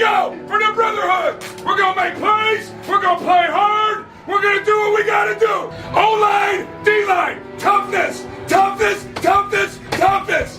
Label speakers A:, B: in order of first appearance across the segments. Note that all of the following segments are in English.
A: go for the brotherhood. We're going to make plays. We're going to play hard. We're going to do what we got to do. O-line, D-line, toughness, toughness, toughness, toughness.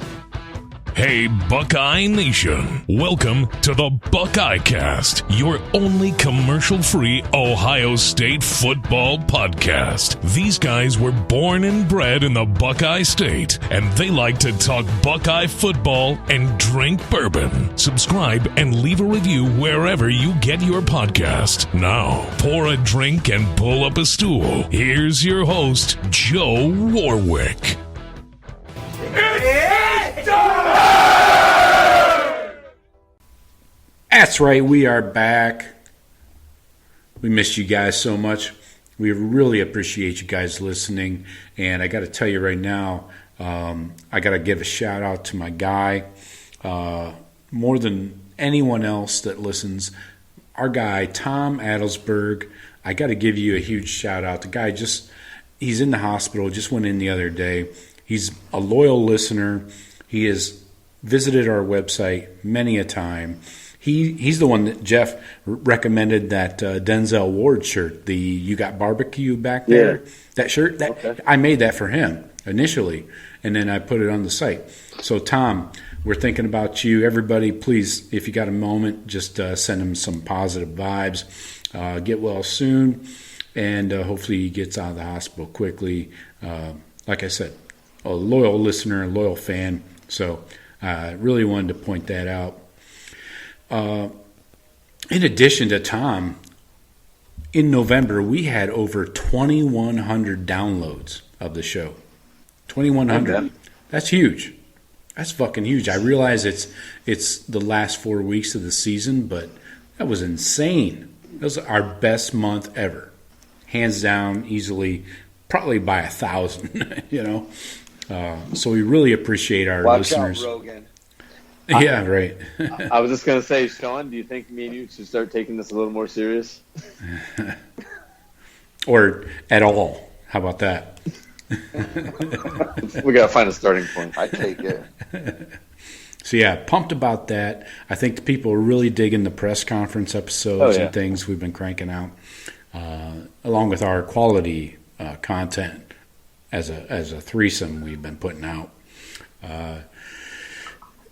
B: Hey, Buckeye Nation. Welcome to the Buckeye Cast, your only commercial-free Ohio State football podcast. These guys were born and bred in the Buckeye State, and they like to talk Buckeye football and drink bourbon. Subscribe and leave a review wherever you get your podcast. Now, pour a drink and pull up a stool. Here's your host, Joe Warwick.
C: That's right, we are back. We missed you guys so much. We really appreciate you guys listening. And I got to tell you right now, I got to give a shout out to my guy. More than anyone else that listens, our guy, Tom Adelsberg. I got to give you a huge shout out. The guy he's in the hospital, just went in the other day. He's a loyal listener. He has visited our website many a time. He's the one that Jeff recommended that Denzel Ward shirt, the "You Got Barbecue" back there. Yeah. That shirt, okay. I made that for him initially, and then I put it on the site. So, Tom, we're thinking about you. Everybody, please, if you got a moment, just send him some positive vibes. Get well soon, and hopefully he gets out of the hospital quickly. Like I said, a loyal listener, a loyal fan. So I really wanted to point that out. In addition to Tom, in November, we had over 2,100 downloads of the show. 2,100. Okay. That's huge. That's fucking huge. I realize it's the last 4 weeks of the season, but that was insane. That was our best month ever. Hands down, easily, probably by 1,000, you know. So we really appreciate our listeners.
D: Watch out, Rogan.
C: Yeah, right.
D: I was just going to say, Shawn, do you think me and you should start taking this a little more serious?
C: Or at all. How about that?
D: We got to find a starting point.
E: I take it.
C: So, yeah, pumped about that. I think the people are really digging the press conference episodes and things we've been cranking out, along with our quality content as a threesome we've been putting out.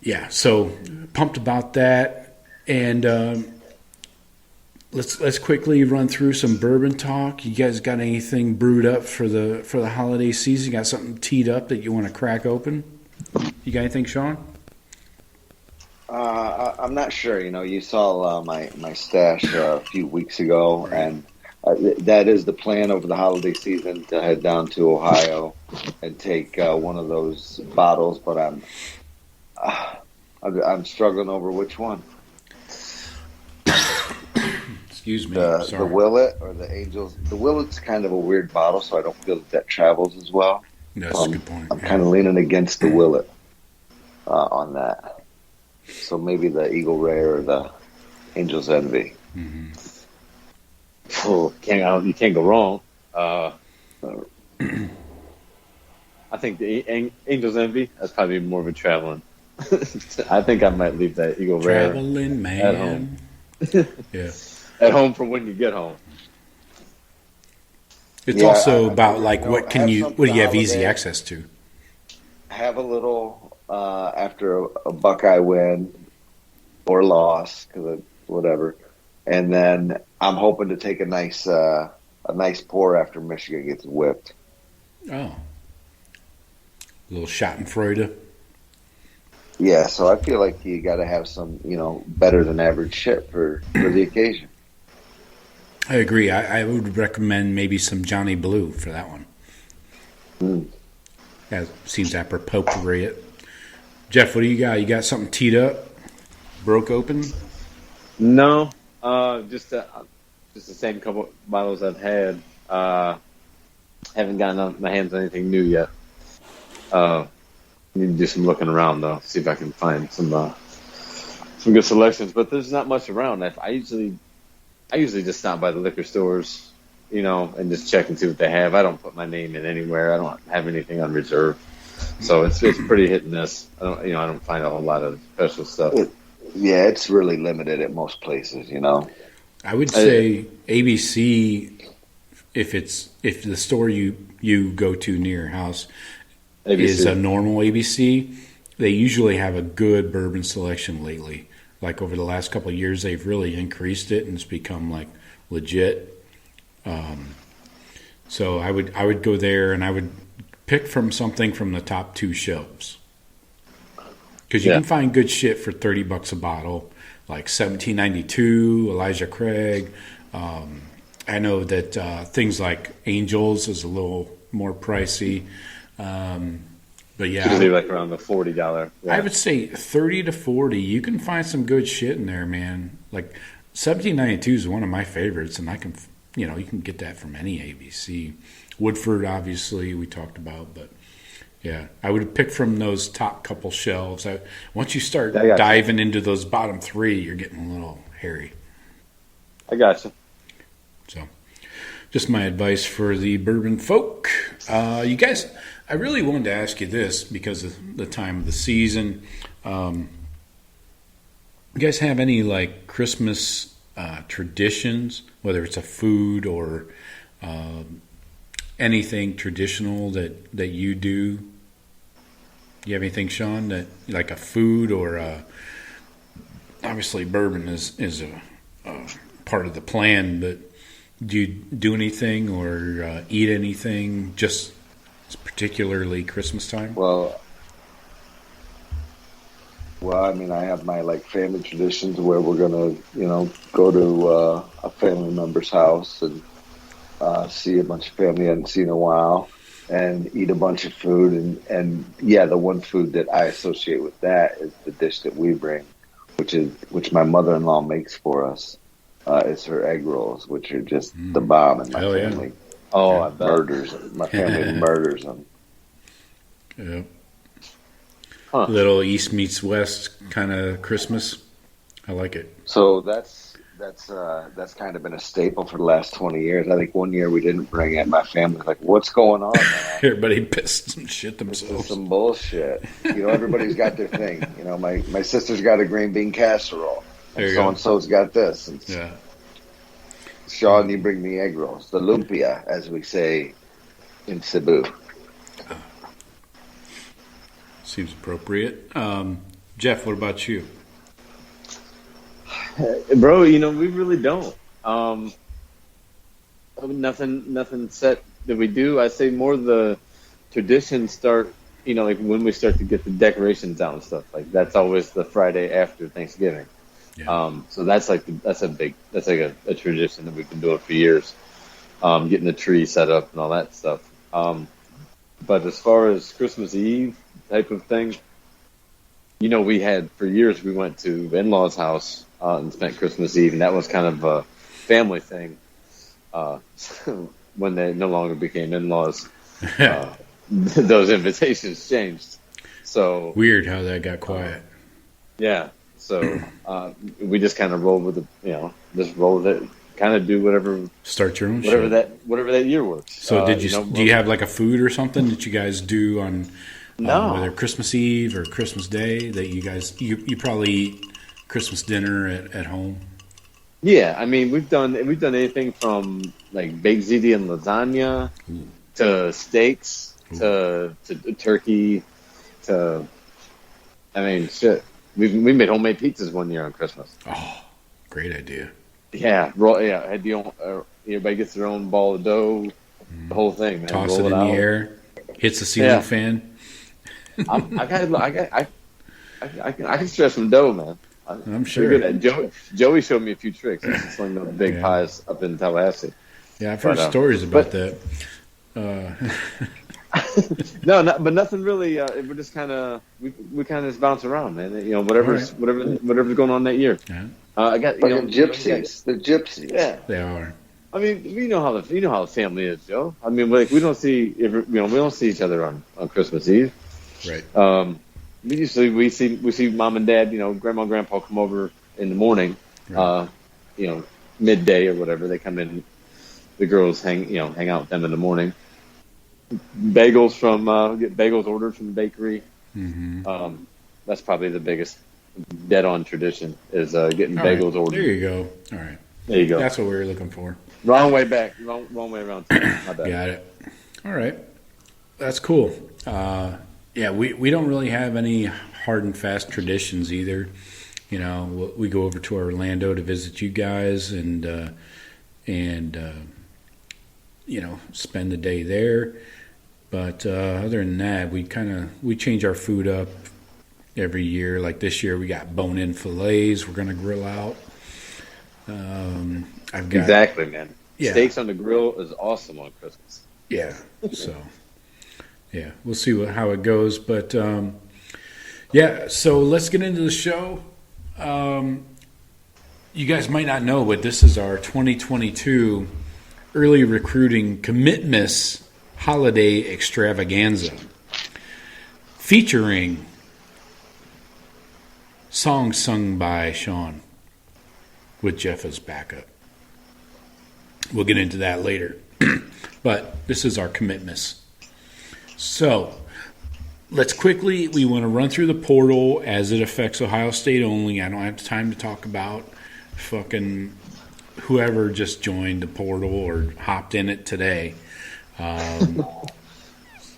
C: Yeah, so pumped about that, and let's quickly run through some bourbon talk. You guys got anything brewed up for the holiday season? Got something teed up that you want to crack open? You got anything, Shawn?
E: I'm not sure. You know, you saw my stash a few weeks ago, and that is the plan over the holiday season to head down to Ohio and take one of those bottles, but I'm struggling over which one.
C: Excuse me.
E: The Willet or the Angels. The Willet's kind of a weird bottle, so I don't feel that travels as well.
C: That's a good point.
E: I'm kind of leaning against the Willet on that. So maybe the Eagle Rare or the Angel's Envy.
C: Mm-hmm.
D: Oh, you can't go wrong. I think the Angel's Envy, that's probably more of a traveling. I think I might leave that Eagle Rare
C: traveling man
D: at home.
C: Yeah,
D: at home for when you get home.
C: It's also about what do you have easy access to?
E: Have a little after a Buckeye win or loss, whatever, and then I'm hoping to take a nice pour after Michigan gets whipped.
C: Oh, a little Schadenfreude.
E: Yeah, so I feel like you got to have some, better than average shit for the occasion.
C: I agree. I would recommend maybe some Johnny Blue for that one. That seems appropriate. Jeff, what do you got? You got something teed up? Broke open?
D: No, just the same couple bottles I've had. Haven't gotten my hands on anything new yet. Need to do some looking around though, see if I can find some good selections. But there's not much around. I usually just stop by the liquor stores, and just check and see what they have. I don't put my name in anywhere. I don't have anything on reserve, so it's pretty hit and miss. I don't find a whole lot of special stuff.
E: Yeah, it's really limited at most places, you know.
C: I would say ABC, if the store you go to near your house
D: ABC.
C: is a normal ABC, they usually have a good bourbon selection lately. Like over the last couple of years, they've really increased it, and it's become like legit. So I would go there, and I would pick from something from the top 2 shelves, because you can find good shit for $30 a bottle, like 1792 Elijah Craig. I know that things like Angels is a little more pricey. But yeah,
D: usually like around the $40. Yeah.
C: I would say 30 to 40. You can find some good shit in there, man. Like 1792 is one of my favorites, and you can get that from any ABC. Woodford, obviously, we talked about, but yeah, I would pick from those top couple shelves. Once you start diving into those bottom 3, you're getting a little hairy.
D: I got you.
C: So, just my advice for the bourbon folk. You guys, I really wanted to ask you this because of the time of the season. You guys have any like Christmas traditions, whether it's a food or anything traditional that you do? You have anything, Shawn, that like a food or obviously bourbon is a part of the plan, but do you do anything or eat anything just particularly Christmas time?
E: Well, I mean, I have my like family traditions where we're gonna, go to a family member's house and see a bunch of family I hadn't seen in a while, and eat a bunch of food. And yeah, the one food that I associate with that is the dish that we bring, which my mother-in-law makes for us. It's her egg rolls, which are just the bomb in my family.
C: Yeah.
D: Oh, I bet.
E: My family murders them.
C: Yep.
D: Huh.
C: Little East meets West kind of Christmas. I like it.
E: So that's kind of been a staple for the last 20 years. I think one year we didn't bring it. My family was like, "What's going on, man?"
C: Everybody pissed and shit
E: This
C: themselves.
E: is some bullshit. Everybody's got their thing. My sister's got a green bean casserole.
C: There you
E: So
C: go.
E: and so's got this. And
C: Yeah.
E: Shawn, you bring me egg rolls, the lumpia, as we say in Cebu.
C: Seems appropriate. Jeff, what about you?
D: Bro, we really don't. Nothing set that we do. I say more the traditions start, like when we start to get the decorations out and stuff. Like that's always the Friday after Thanksgiving.
C: Yeah.
D: So that's like a tradition that we've been doing for years. Getting the tree set up and all that stuff. But as far as Christmas Eve type of thing, we had for years we went to in-laws' house and spent Christmas Eve, and that was kind of a family thing. When they no longer became in-laws, those invitations changed. So
C: Weird how that got quiet.
D: yeah. So we just kind of rolled with it, just roll with it, kind of do whatever
C: Start your own
D: whatever
C: shit.
D: that year works.
C: So do you have like a food or something that you guys do on whether Christmas Eve or Christmas Day that you guys you probably eat Christmas dinner at home?
D: Yeah, I mean we've done anything from like baked ziti and lasagna to steaks to turkey to shit. We made homemade pizzas one year on Christmas.
C: Oh, great idea.
D: Yeah, had everybody gets their own ball of dough, the whole thing, man.
C: Toss
D: Roll
C: it in
D: out.
C: the air, hits the ceiling fan.
D: I can stretch some dough, man.
C: I'm sure.
D: Pretty good at it. Joey showed me a few tricks. I sling those big pies up in Tallahassee.
C: Yeah, I've heard stories about that.
D: But nothing really. We're just kind of we kind of just bounce around, man. Whatever's going on that year.
C: Yeah.
D: I got
E: Gypsies. The gypsies.
D: Yeah,
C: They are.
D: I mean, you know how the family is, Joe. I mean, like we don't see each other on Christmas Eve.
C: Right.
D: We see mom and dad, grandma and grandpa come over in the morning,
C: Right.
D: midday or whatever. They come in, the girls hang out with them in the morning. Bagels get bagels ordered from the bakery.
C: Mm-hmm.
D: That's probably the biggest dead on tradition is getting bagels ordered.
C: There you go. All right.
D: There you go.
C: That's what we were looking for.
D: Wrong way back. Wrong way around. My bad.
C: Got it. All right. That's cool. Yeah, we don't really have any hard and fast traditions either. You know, we go over to Orlando to visit you guys and you know, spend the day there. But other than that, we change our food up every year. Like this year, we got bone-in fillets. We're gonna grill out.
D: Exactly, man.
C: Yeah.
D: Steaks on the grill is awesome on Christmas.
C: Yeah. So, yeah, we'll see how it goes. But yeah, so let's get into the show. You guys might not know, but this is our 2022 early recruiting commitments holiday extravaganza, featuring songs sung by Shawn with Jeff as backup. We'll get into that later. But this is our commitments. So we want to run through the portal as it affects Ohio State only. I don't have time to talk about fucking whoever just joined the portal or hopped in it today.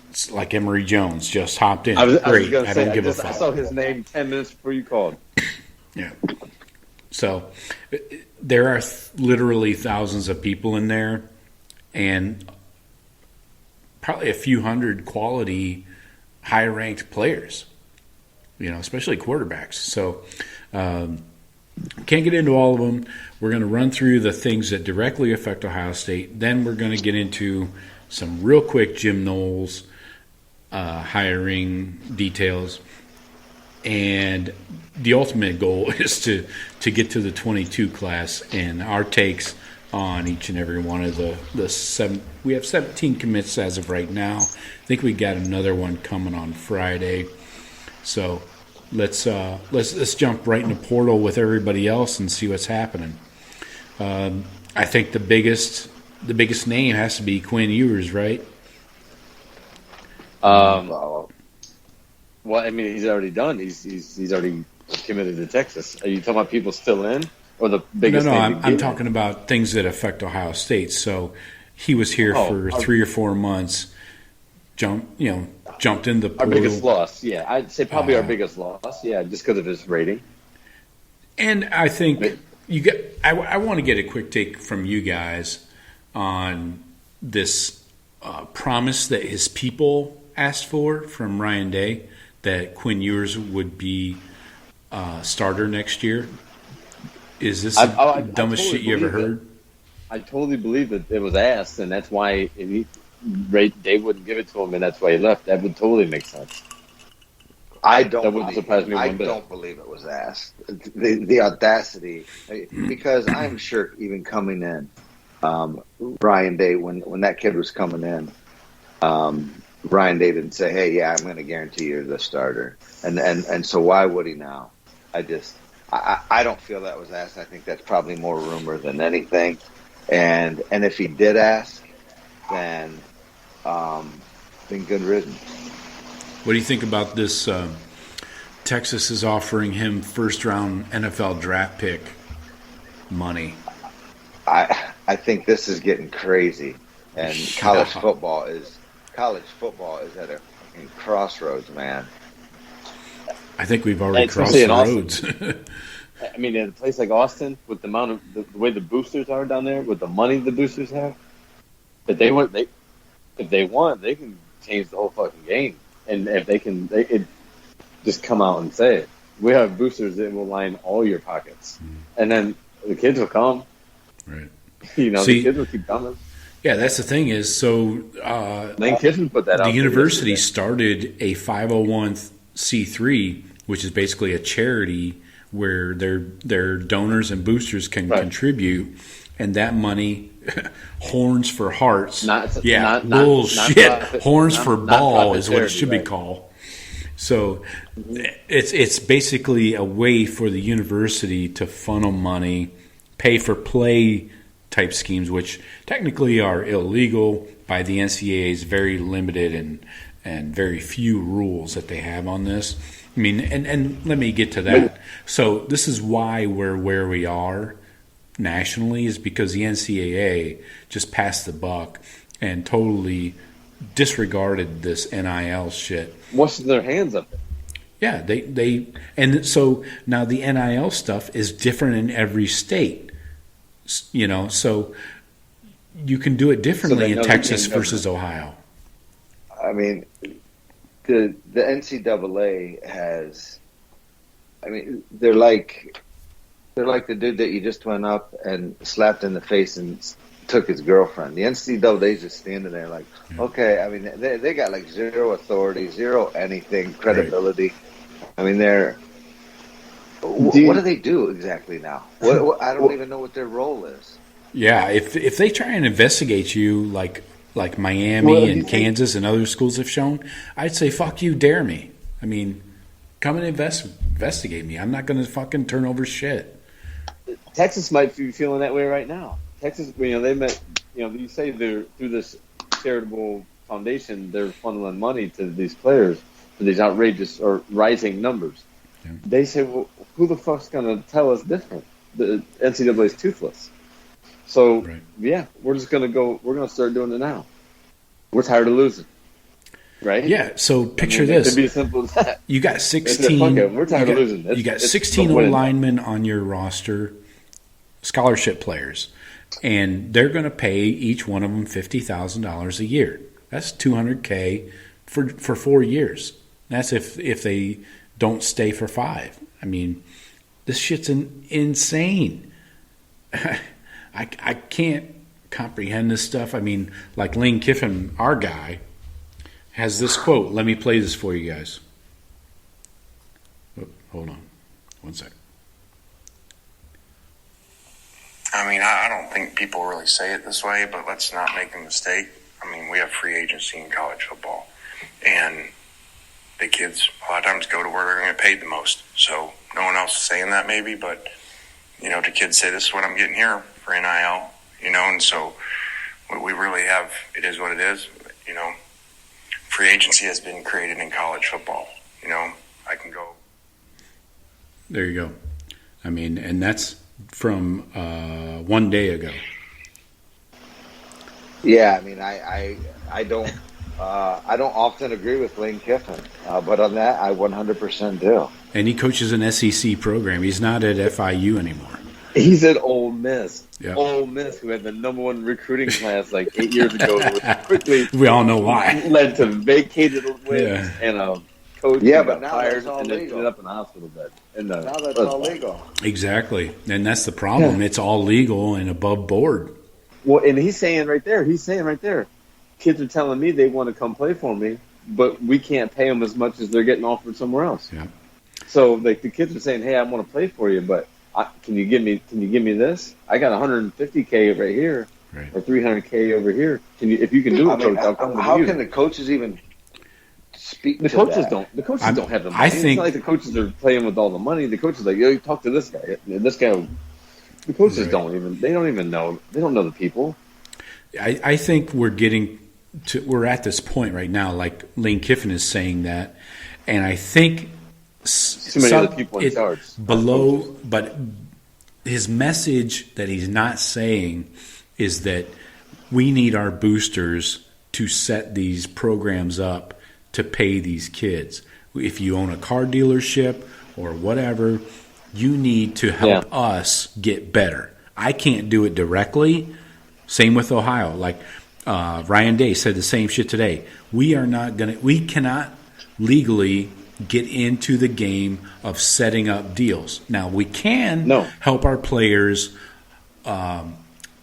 C: It's like Emory Jones just hopped in. Great. I don't give a fuck.
D: I saw his name 10 minutes before you called.
C: Yeah. So there are literally thousands of people in there and probably a few hundred quality high-ranked players, you know, especially quarterbacks. So can't get into all of them. We're going to run through the things that directly affect Ohio State. Then we're going to get into some real quick Jim Knowles hiring details. And the ultimate goal is to get to the 22 class and our takes on each and every one of the seven. We have 17 commits as of right now. I think we got another one coming on Friday. So let's jump right in the portal with everybody else and see what's happening. I think the biggest name has to be Quinn Ewers, right?
D: Well, I mean, he's already done. He's already committed to Texas. Are you talking about people still in, or the biggest?
C: No, I'm talking about things that affect Ohio State. So he was here for 3 or 4 months. jumped in the portal.
D: Our biggest loss, yeah. I'd say probably our biggest loss, yeah, just because of his rating.
C: And I think I want to get a quick take from you guys on this promise that his people asked for from Ryan Day, that Quinn Ewers would be starter next year. Is this the dumbest shit you ever heard?
D: I totally believe that it was asked, and that's why they wouldn't give it to him, and that's why he left. That would totally make sense. That wouldn't surprise me one bit.
E: I don't believe it was asked. The audacity, because I'm sure even coming in, Ryan Day, when that kid was coming in, Ryan Day didn't say, "Hey, yeah, I'm going to guarantee you're the starter," and so why would he now? I don't feel that was asked. I think that's probably more rumor than anything. And if he did ask, then good riddance.
C: What do you think about this? Texas is offering him first-round NFL draft pick money.
E: I think this is getting crazy, and college football is at a fucking crossroads, man.
C: I think we've already crossed the roads.
D: I mean, in a place like Austin, with the amount of the way the boosters are down there, with the money the boosters have, if they want, they can change the whole fucking game. And if they can just come out and say it. We have boosters that will line all your pockets, and then the kids will come.
C: Right.
D: The kids will keep coming.
C: Yeah, that's the thing is, so
D: Lane Kiffin put that out.
C: The university started a 501c3, which is basically a charity where their donors and boosters can contribute, and that money, horns for hearts. Bullshit. Horns for ball is what it should be called. So it's basically a way for the university to funnel money, pay for play type schemes, which technically are illegal by the NCAA's very limited and very few rules that they have on this. I mean, and let me get to that. So this is why we're where we are nationally, is because the NCAA just passed the buck and totally disregarded this NIL shit.
D: Washing their hands of it.
C: Yeah, they and so now the NIL stuff is different in every state. You know, so you can do it differently in Texas versus Ohio.
E: I mean, the NCAA has. I mean, they're like the dude that you just went up and slapped in the face and took his girlfriend. The NCAA is just standing there like, okay. I mean, they got like zero authority, zero anything, credibility. Right. I mean, what do they do exactly now? I don't even know what their role is.
C: Yeah, if they try and investigate you like Miami and Kansas and other schools have shown, I'd say fuck you, dare me. I mean, come and investigate me. I'm not going to fucking turn over shit.
D: Texas might be feeling that way right now. Texas, they met. You say they're through this charitable foundation, they're funneling money to these players for these outrageous or rising numbers. Yeah. They say, well, who the fuck's going to tell us different? The NCAA is toothless. So, yeah, we're just going to go. We're going to start doing it now. We're tired of losing. Right?
C: Yeah, so picture this.
D: It could be as simple as that.
C: You got 16.
D: We're tired of losing.
C: You got 16 old linemen on your roster, scholarship players, and they're going to pay each one of them $50,000 a year. That's $200K for 4 years. That's if they don't stay for 5. I mean, this shit's insane. I can't comprehend this stuff. I mean, like Lane Kiffin, our guy, has this quote. Let me play this for you guys. Oh, hold on. 1 sec.
F: I mean, I don't think people really say it this way, but let's not make a mistake. I mean, we have free agency in college football. And the kids a lot of times go to where they're going to get paid the most. So no one else is saying that maybe, but, the kids say, this is what I'm getting here for NIL, and so what we really have, it is what it is, Free agency has been created in college football, I can go.
C: There you go. I mean, and that's from 1 day ago.
E: Yeah, I mean, I don't often agree with Lane Kiffin, but on that, I 100% do.
C: And he coaches an SEC program. He's not at FIU anymore.
D: He's at Ole Miss.
C: Yep.
D: Ole Miss, who had the #1 recruiting class like 8 years ago, which quickly
C: we all know why
D: led to vacated wins and a coach
E: but now
D: fired
E: that's all
D: and
E: legal.
D: ended up in a hospital bed.
E: Now that's all legal.
C: Exactly, and that's the problem. It's all legal and above board.
D: Well, and he's saying right there, kids are telling me they want to come play for me, but we can't pay them as much as they're getting offered somewhere else.
C: Yeah.
D: So like the kids are saying, hey, I want to play for you, but can you give me this? I got $150K right here, or $300K over here. If you can do it, Coach, I'll come with you.
E: How can the coaches even speak?
D: The coaches don't. The coaches don't have the money. It's not like the coaches are playing with all the money. The coaches are like, you talk to this guy. And this guy. The coaches don't even know. They don't know the people.
C: I think we're at this point right now. Like Lane Kiffin is saying that, and I think.
D: Too many other people in charge.
C: But his message that he's not saying is that we need our boosters to set these programs up to pay these kids. If you own a car dealership or whatever, you need to help us get better. I can't do it directly. Same with Ohio. Like Ryan Day said the same shit today. We cannot legally get into the game of setting up deals. Now, we can help our players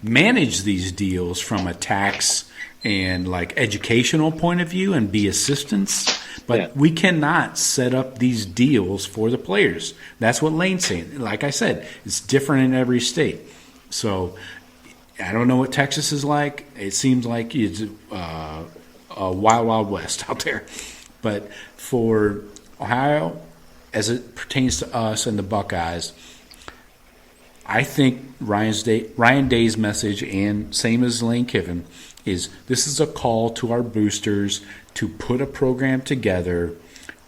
C: manage these deals from a tax and like educational point of view and be assistants, but we cannot set up these deals for the players. That's what Lane's saying. Like I said, it's different in every state. So I don't know what Texas is like. It seems like it's a wild, wild west out there. But for Ohio, as it pertains to us and the Buckeyes, I think Ryan Day's message, and same as Lane Kiffin, is this is a call to our boosters to put a program together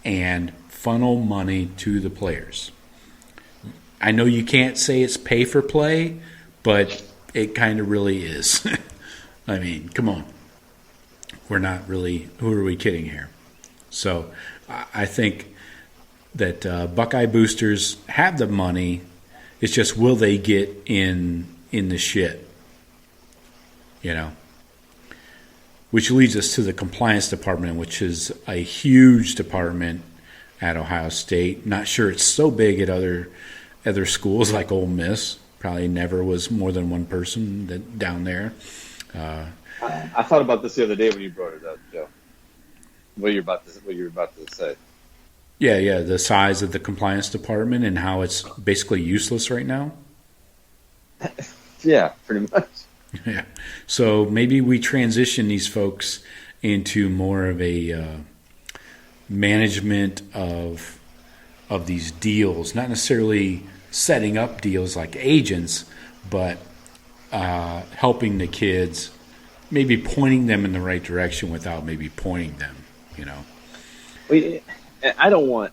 C: and funnel money to the players. I know you can't say it's pay for play, but it kind of really is. I mean, come on. We're not really, who are we kidding here? So I think that Buckeye boosters have the money. It's just, will they get in the shit? You know? Which leads us to the compliance department, which is a huge department at Ohio State. Not sure it's so big at other schools like Ole Miss. Probably never was more than one person down there.
D: I thought about this the other day when you brought it up, Joe. What you were about to say.
C: Yeah, the size of the compliance department and how it's basically useless right now.
D: Yeah, pretty much.
C: Yeah. So maybe we transition these folks into more of a management of these deals, not necessarily setting up deals like agents, but helping the kids, maybe pointing them in the right direction without maybe pointing them, you know.
D: I don't want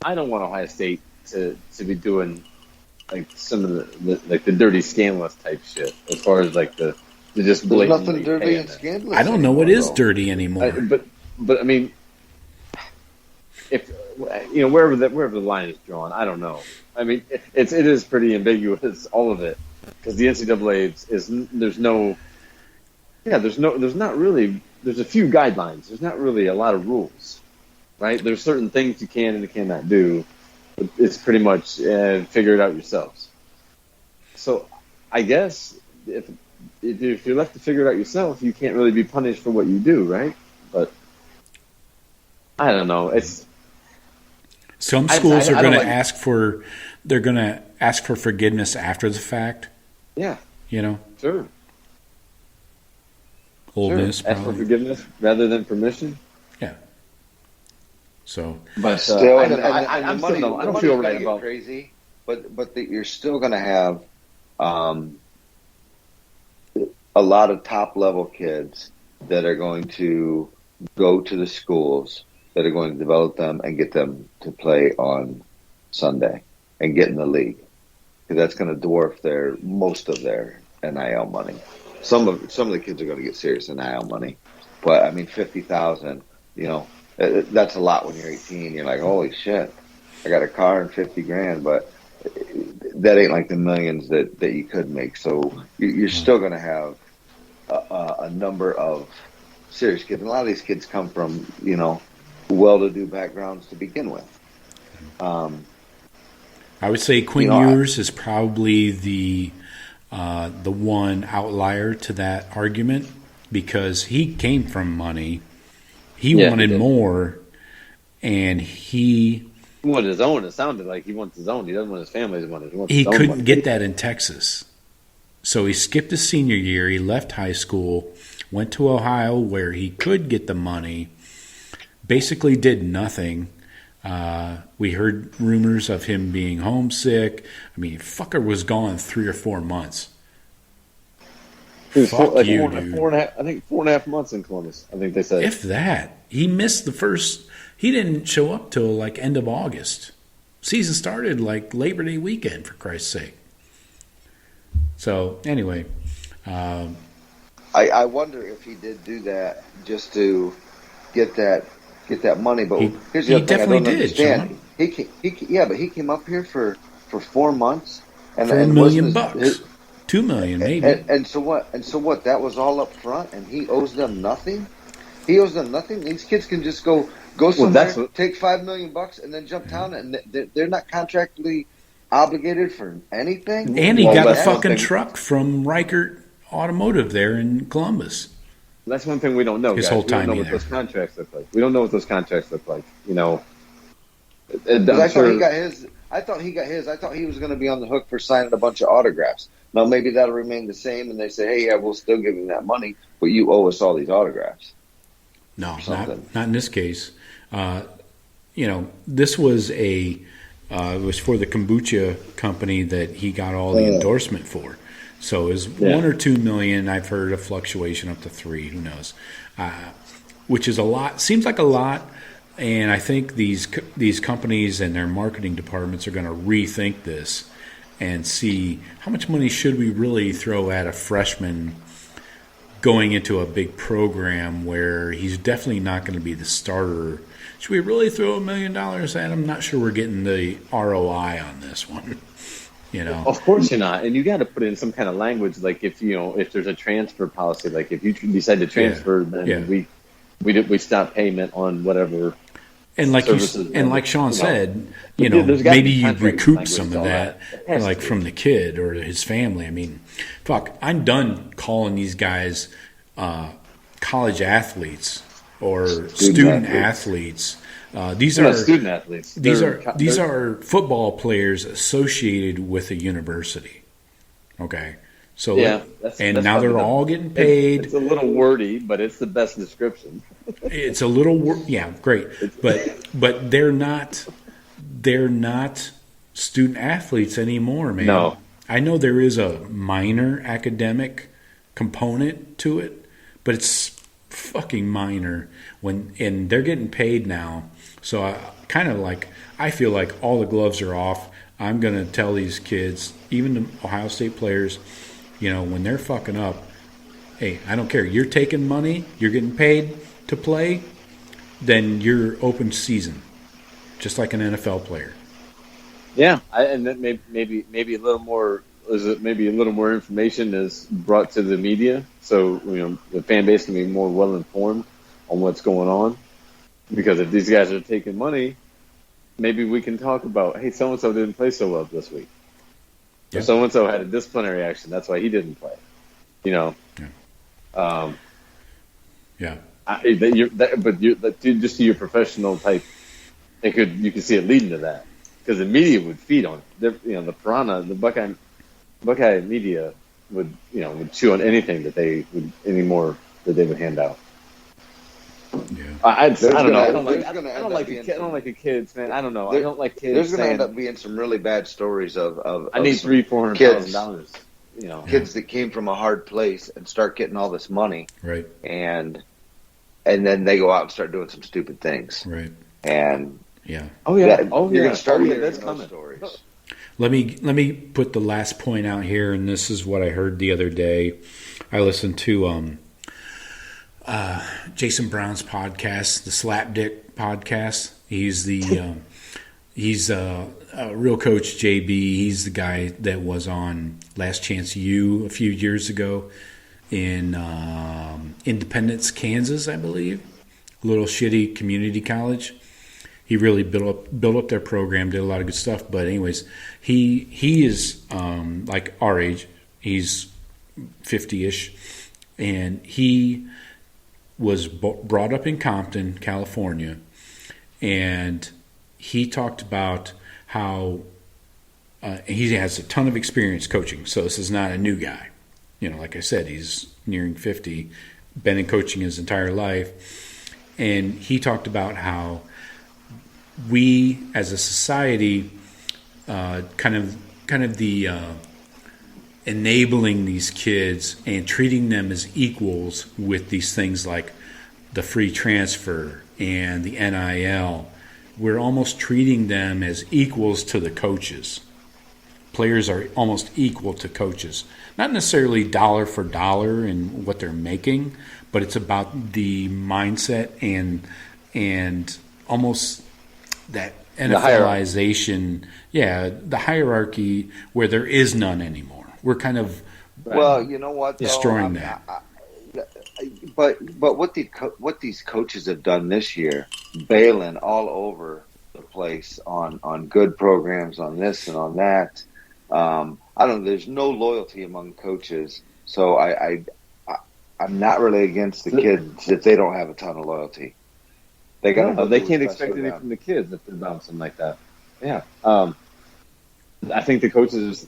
D: Ohio State to be doing like some of the dirty scandalous type shit as far as like the just
E: There's
D: blatantly
E: nothing dirty and scandalous.
C: I don't know what is dirty anymore.
D: But I mean, if wherever the line is drawn, I don't know. I mean, it is pretty ambiguous, all of it, because the NCAA there's a few guidelines. There's not really a lot of rules, right? There's certain things you can and cannot do. But it's pretty much figure it out yourselves. So I guess if you're left to figure it out yourself, you can't really be punished for what you do, right? But I don't know. It's
C: some schools are going to ask for forgiveness after the fact.
D: Yeah,
C: you know.
D: Sure.
C: Ole Miss
D: ask for forgiveness rather than permission.
C: Yeah. So,
E: but still, I
D: don't feel right about
E: crazy. But you're still going to have a lot of top level kids that are going to go to the schools that are going to develop them and get them to play on Sunday and get in the league, because that's going to dwarf most of their NIL money. Some of the kids are going to get serious NIL money, but I mean, $50,000, that's a lot when you're 18. You're like, holy shit, I got a car and $50,000, but that ain't like the millions that you could make. So you're still going to have a number of serious kids. And a lot of these kids come from, well-to-do backgrounds to begin with.
C: I would say Quinn Ewers is probably the one outlier to that argument, because he came from money. He wanted more, and he
D: wanted his own. It sounded like he wants his own. He doesn't want his family's money.
C: He couldn't get that in Texas. So he skipped his senior year. He left high school, went to Ohio where he could get the money, basically did nothing. We heard rumors of him being homesick. I mean, fucker was gone 3 or 4 months.
D: He was four and a half months in Columbus, I think they said.
C: If that. He missed he didn't show up till like end of August. Season started like Labor Day weekend, for Christ's sake. So, anyway.
E: I wonder if he did do that just to get that money. But here's the other thing I don't understand. But he came up here for 4 months. And
C: for $1 million bucks. $2 million, maybe.
E: And so what? That was all up front, and he owes them nothing. He owes them nothing. These kids can just go somewhere, take $5 million bucks, and then jump down, and they're not contractually obligated for anything.
C: And he got a fucking truck from Reichert Automotive there in Columbus.
D: That's one thing we don't know.
C: His
D: guys.
C: whole time
D: we don't know what those contracts look like. We don't know what those contracts look like.
E: I thought he got his. I thought he was going to be on the hook for signing a bunch of autographs. Now maybe that'll remain the same, and they say, "Hey, yeah, we'll still give him that money, but you owe us all these autographs."
C: No, not in this case. This was it was for the kombucha company that he got all the endorsement for. So it was 1 or 2 million. I've heard a fluctuation up to 3. Who knows? Which is a lot. Seems like a lot. And I think these companies and their marketing departments are going to rethink this and see how much money should we really throw at a freshman going into a big program where he's definitely not going to be the starter. Should we really throw $1 million at him? I'm not sure we're getting the ROI on this one.
D: Of course you're not, and you got to put in some kind of language, like if there's a transfer policy, like if you decide to transfer, then we stop payment on whatever.
C: And like like Shawn said, maybe you recoup some of that, like from the kid or his family. I mean, fuck, I'm done calling these guys college athletes or student athletes. These are
D: student athletes.
C: These are football players associated with a university. Okay, so now they're all getting paid.
D: It's a little wordy, but it's the best description.
C: It's a little great, but they're not student athletes anymore, man.
D: No,
C: I know there is a minor academic component to it, but it's fucking minor and they're getting paid now. So I feel like all the gloves are off. I'm going to tell these kids, even the Ohio State players, when they're fucking up, hey, I don't care. You're taking money, you're getting paid to play, then you're open season, just like an NFL player.
D: Yeah, and then maybe a little more. Maybe a little more information is brought to the media, so the fan base can be more well informed on what's going on. Because if these guys are taking money, maybe we can talk about, hey, so and so didn't play so well this week, or so and so had a disciplinary action, that's why he didn't play. Just to your professional type, you could see it leading to that, because the media would feed on it. The Piranha, the Buckeye media would chew on anything that they would hand out.
C: Yeah.
D: I don't know. I don't like the kids, man. I don't know. I don't like kids.
E: There's going to end up being some really bad stories of
D: I need $300,000-$400,000.
E: Kids that came from a hard place and start getting all this money,
C: right?
E: And then they go out and start doing some stupid things,
C: right?
E: And
C: you're
E: going to start hearing
D: those
E: stories.
C: Let me put the last point out here, and this is what I heard the other day. I listened to Jason Brown's podcast, the Slapdick podcast. He's Real Coach JB. He's the guy that was on Last Chance U a few years ago in Independence, Kansas, I believe. A little shitty community college. He really built up their program, did a lot of good stuff. But anyways, he is like our age. He's 50-ish, and he was brought up in Compton, California, and he talked about how he has a ton of experience coaching. So this is not a new guy. Like I said, he's nearing 50, been in coaching his entire life, and he talked about how we as a society kind of the enabling these kids and treating them as equals with these things like the free transfer and the NIL. We're almost treating them as equals to the coaches. Players are almost equal to coaches. Not necessarily dollar for dollar in what they're making, but it's about the mindset and almost that NFLization, the hierarchy where there is none anymore. We're kind of
E: you know what,
C: destroying that.
E: But what these coaches have done this year, bailing all over the place on good programs, on this and on that. I don't know. There's no loyalty among coaches, so I'm not really against the kids if they don't have a ton of loyalty. They
D: can't expect anything from the kids if they're bouncing like that. Yeah. I think the coaches,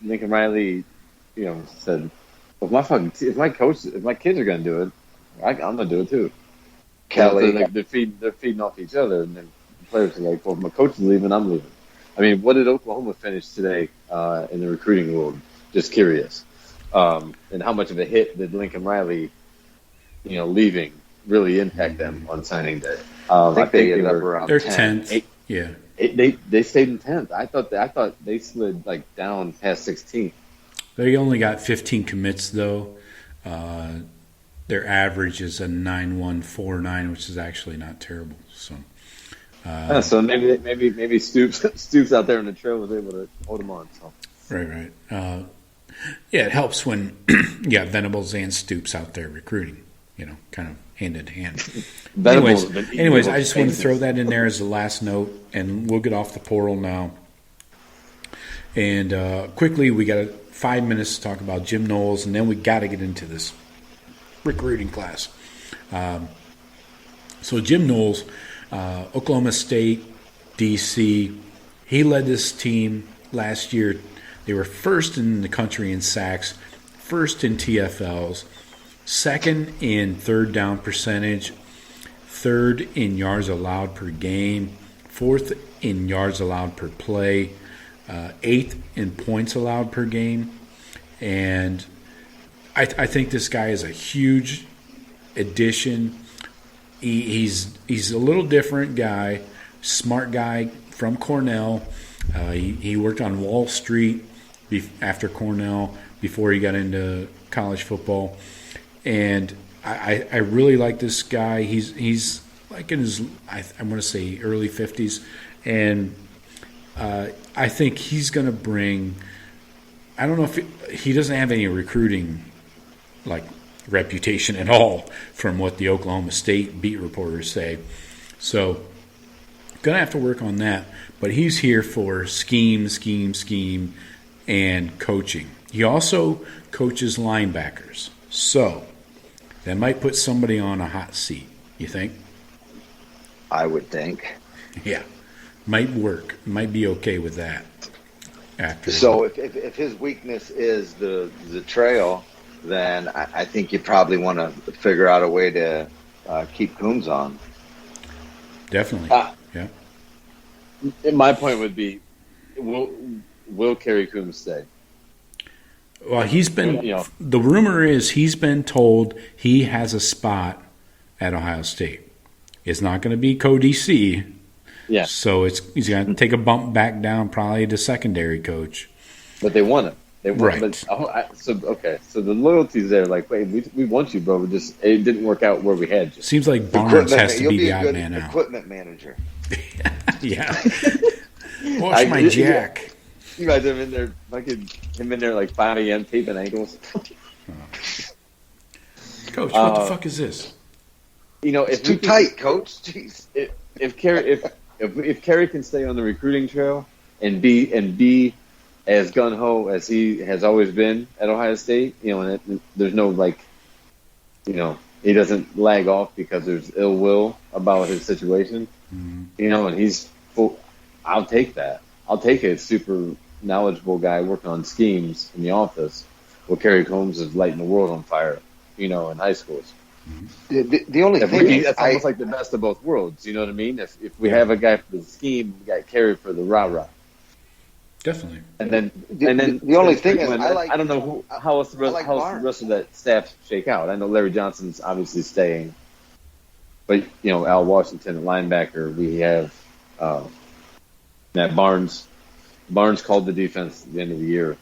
D: Lincoln Riley, said, if my kids are going to do it, I'm going to do it too.
E: Kelly,
D: so they're feeding off each other, and then the players are like, well, if my coach is leaving, I'm leaving. I mean, what did Oklahoma finish today in the recruiting world? Just curious. And how much of a hit did Lincoln Riley, leaving really impact them on signing day.
E: I think they ended up around
C: They're
E: 10th.
C: 10th. Yeah.
D: They stayed in 10th. I thought they slid like down past 16th.
C: They only got 15 commits though. Their average is a 9.149, which is actually not terrible. So.
D: So maybe Stoops out there in the trail was able to hold them on. So.
C: Right. Yeah, it helps when you got Venables and Stoops out there recruiting, kind of hand in hand. Anyways, I just want to throw that in there as the last note, and we'll get off the portal now. And quickly, we got 5 minutes to talk about Jim Knowles, and then we got to get into this recruiting class. So Jim Knowles, Oklahoma State, DC, he led this team last year. They were first in the country in sacks, first in TFLs, second in third down percentage, third in yards allowed per game, fourth in yards allowed per play, eighth in points allowed per game. And I think this guy is a huge addition. He's a little different guy, smart guy from Cornell. He worked on Wall Street after Cornell before he got into college football. And I really like this guy. He's like in his, I want to say, early 50s. And I think he's going to bring, I don't know if he doesn't have any recruiting like reputation at all from what the Oklahoma State beat reporters say. So going to have to work on that. But he's here for scheme, and coaching. He also coaches linebackers. So that might put somebody on a hot seat, you think?
E: I would think.
C: Yeah. Might work. Might be okay with that.
E: So if his weakness is the trail, then I think you probably want to figure out a way to keep Coombs on.
C: Definitely. Yeah.
D: My point would be, will Kerry Coombs stay?
C: Well, he's been. The rumor is he's been told he has a spot at Ohio State. It's not going to be co-DC.
D: Yeah.
C: So he's going to take a bump back down, probably to secondary coach.
D: But they want him.
C: Right.
D: But, so the loyalty's there. Like, wait, we want you, bro. It didn't work out where we had you.
C: Seems like Barnes has to be the odd man out.
E: Equipment manager.
C: Yeah. Watch my jack.
D: You guys have in there, him in there like 5 a.m. taping ankles.
C: Coach, what the fuck is this?
D: It's
E: too tight, Coach. Jeez.
D: If Kerry can stay on the recruiting trail and be as gun ho as he has always been at Ohio State, and there's no he doesn't lag off because there's ill will about his situation, and he's full. I'll take that. I'll take a super knowledgeable guy working on schemes in the office. Well, Kerry Coombs is lighting the world on fire, in high schools.
E: The only thing is,
D: that's almost like the best of both worlds. You know what I mean? If we have a guy for the scheme, we got Kerry for the rah-rah.
C: Definitely.
D: And then
E: the only thing is,
D: I don't know how else the rest of that staff shake out. I know Larry Johnson's obviously staying, but Al Washington at linebacker. We have Matt Barnes. Barnes called the defense at the end of the year.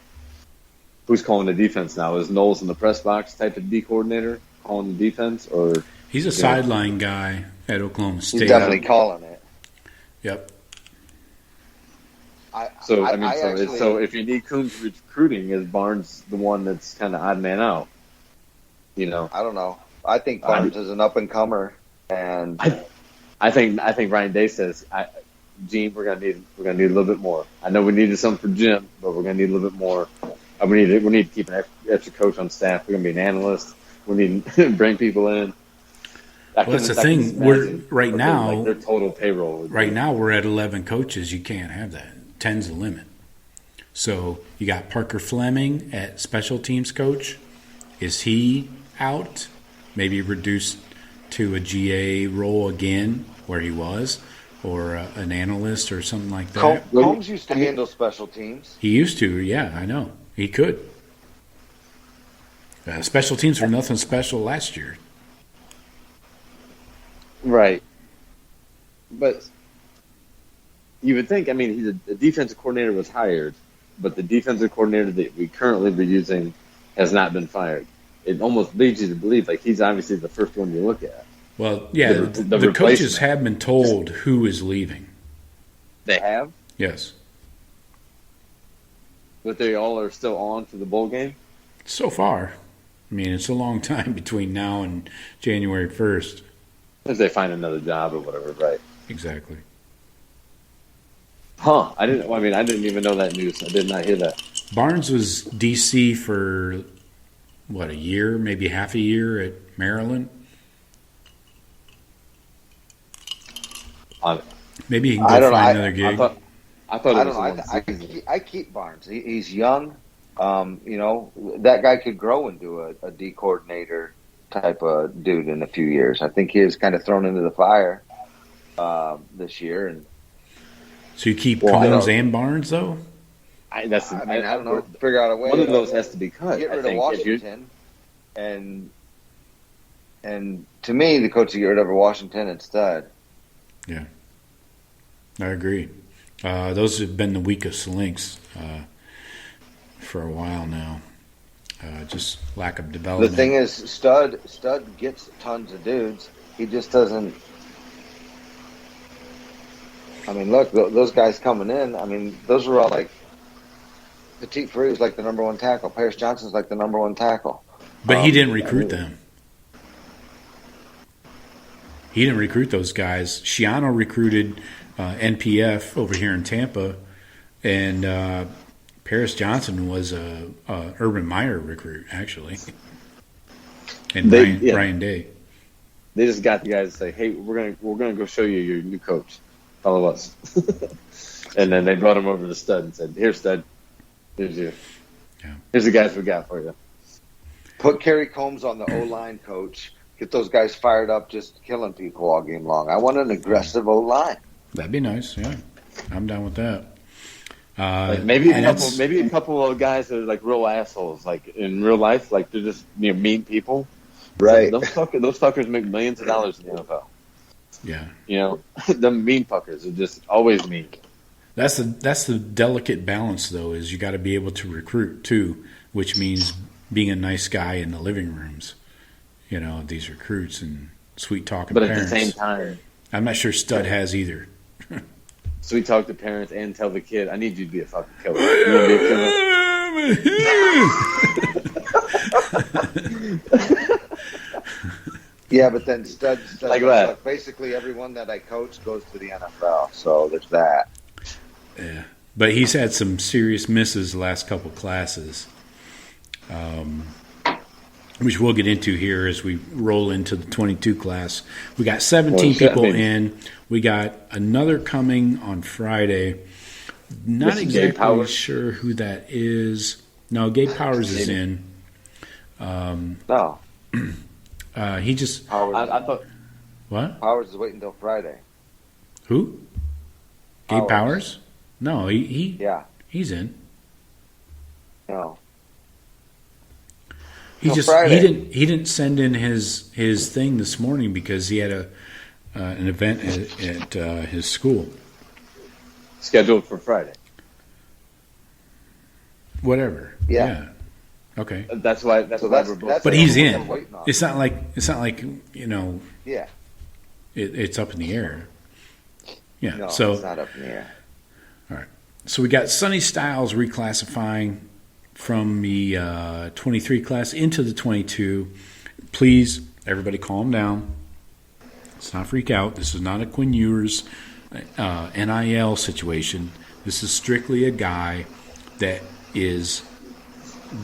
D: Who's calling the defense now? Is Knowles in the press box type of D coordinator calling the defense, or
C: he's a sideline guy at Oklahoma State?
E: He's definitely calling it.
C: Yep.
D: So if you need Coombs recruiting, is Barnes the one that's kind of odd man out? I
E: don't know. I think Barnes is an up and comer, and
D: I think Ryan Day says, Gene, we're gonna need a little bit more. I know we needed some for Jim, but we're gonna need a little bit more. We need to keep an extra coach on staff. We're gonna be an analyst. We need to bring people in.
C: Well, that's the thing. We're right now.
D: Like their total payroll.
C: Right now, we're at 11 coaches. You can't have that. 10's the limit. So you got Parker Fleming at special teams coach. Is he out? Maybe reduced to a GA role again, where he was, or an analyst or something like that.
E: Combs used to handle special teams.
C: He used to. Yeah, I know. He could. Special teams were nothing special last year.
D: Right. But you would think, I mean, he's a defensive coordinator was hired, but the defensive coordinator that we currently be using has not been fired. It almost leads you to believe like he's obviously the first one you look at.
C: Well, yeah, the coaches have been told who is leaving.
D: They have?
C: Yes.
D: But they all are still on for the bowl game?
C: So far. I mean, it's a long time between now and January 1st.
D: If they find another job or whatever, right?
C: Exactly.
D: Huh. I didn't even know that news. I did not hear that.
C: Barnes was DC for, a year, maybe half a year at Maryland? Maybe he can go find another gig.
D: I thought
E: I keep Barnes. He's young. That guy could grow into a D coordinator type of dude in a few years. I think he was kind of thrown into the fire this year. And
C: so you keep Combs and Barnes, though?
E: I don't know. Figure out a way.
D: One of those has to be cut.
E: Get rid of Washington, and to me, the coach should get rid of Washington instead.
C: Yeah, I agree. Those have been the weakest links for a while now. Just lack of development.
E: The thing is, Stud gets tons of dudes. He just doesn't. I mean, look, those guys coming in. I mean, those were all like Petit Free was like the number one tackle. Paris Johnson's like the number one tackle.
C: But he didn't recruit them. He didn't recruit those guys. Shiano recruited NPF over here in Tampa, and Paris Johnson was a Urban Meyer recruit, actually. And Ryan Day.
D: They just got the guys to say, "Hey, we're gonna go show you your new coach. Follow us." And then they brought him over to Stud and said, "Here, Stud. Here's you. Yeah. Here's the guys we got for you."
E: Put Kerry Combs on the O-line coach. Get those guys fired up, just killing people all game long. I want an aggressive O-line.
C: That'd be nice. Yeah, I'm down with that.
D: Maybe a couple of guys that are like real assholes, like in real life, like they're just mean people.
E: Right.
D: Those fuckers make millions of dollars in the NFL.
C: Yeah.
D: The mean fuckers are just always mean.
C: That's the delicate balance, though, is you got to be able to recruit too, which means being a nice guy in the living rooms. These recruits and sweet talking parents.
D: But at the same time,
C: I'm not sure Stud has either.
D: Sweet talk to parents and tell the kid, "I need you to be a fucking killer." You want to be a killer?
E: Yeah, but then Stud
D: like that.
E: Like basically everyone that I coach goes to the NFL, so there's that.
C: Yeah, but he's had some serious misses the last couple classes, which we'll get into here as we roll into the 22 class. We got 17 people in. We got another coming on Friday. Not exactly sure who that is. No, Gabe Powers is in.
E: No.
C: He just.
D: I thought.
C: What?
E: Powers is waiting until Friday.
C: Who? Gabe Powers? No,
E: yeah.
C: He's in.
E: No.
C: He didn't send in his thing this morning because he had an event at his school.
D: Scheduled for Friday.
C: Whatever.
E: Yeah.
C: Okay.
D: That's why we're both.
C: But he's in. It's not like
E: Yeah.
C: It's up in the air. Yeah.
E: No,
C: so
E: it's not up in the air.
C: All right. So we got Sonny Styles reclassifying from the 23 class into the 22. Please, everybody calm down. Let's not freak out. This is not a Quinn Ewers NIL situation. This is strictly a guy that is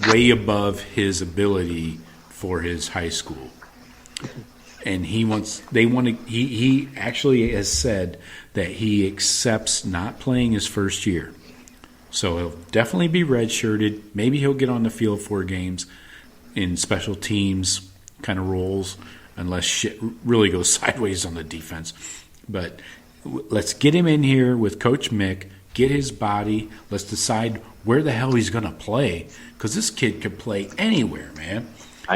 C: way above his ability for his high school. And he actually has said that he accepts not playing his first year. So he'll definitely be redshirted. Maybe he'll get on the field 4 games in special teams kind of roles, unless shit really goes sideways on the defense. But let's get him in here with Coach Mick, get his body. Let's decide where the hell he's going to play, because this kid could play anywhere, man.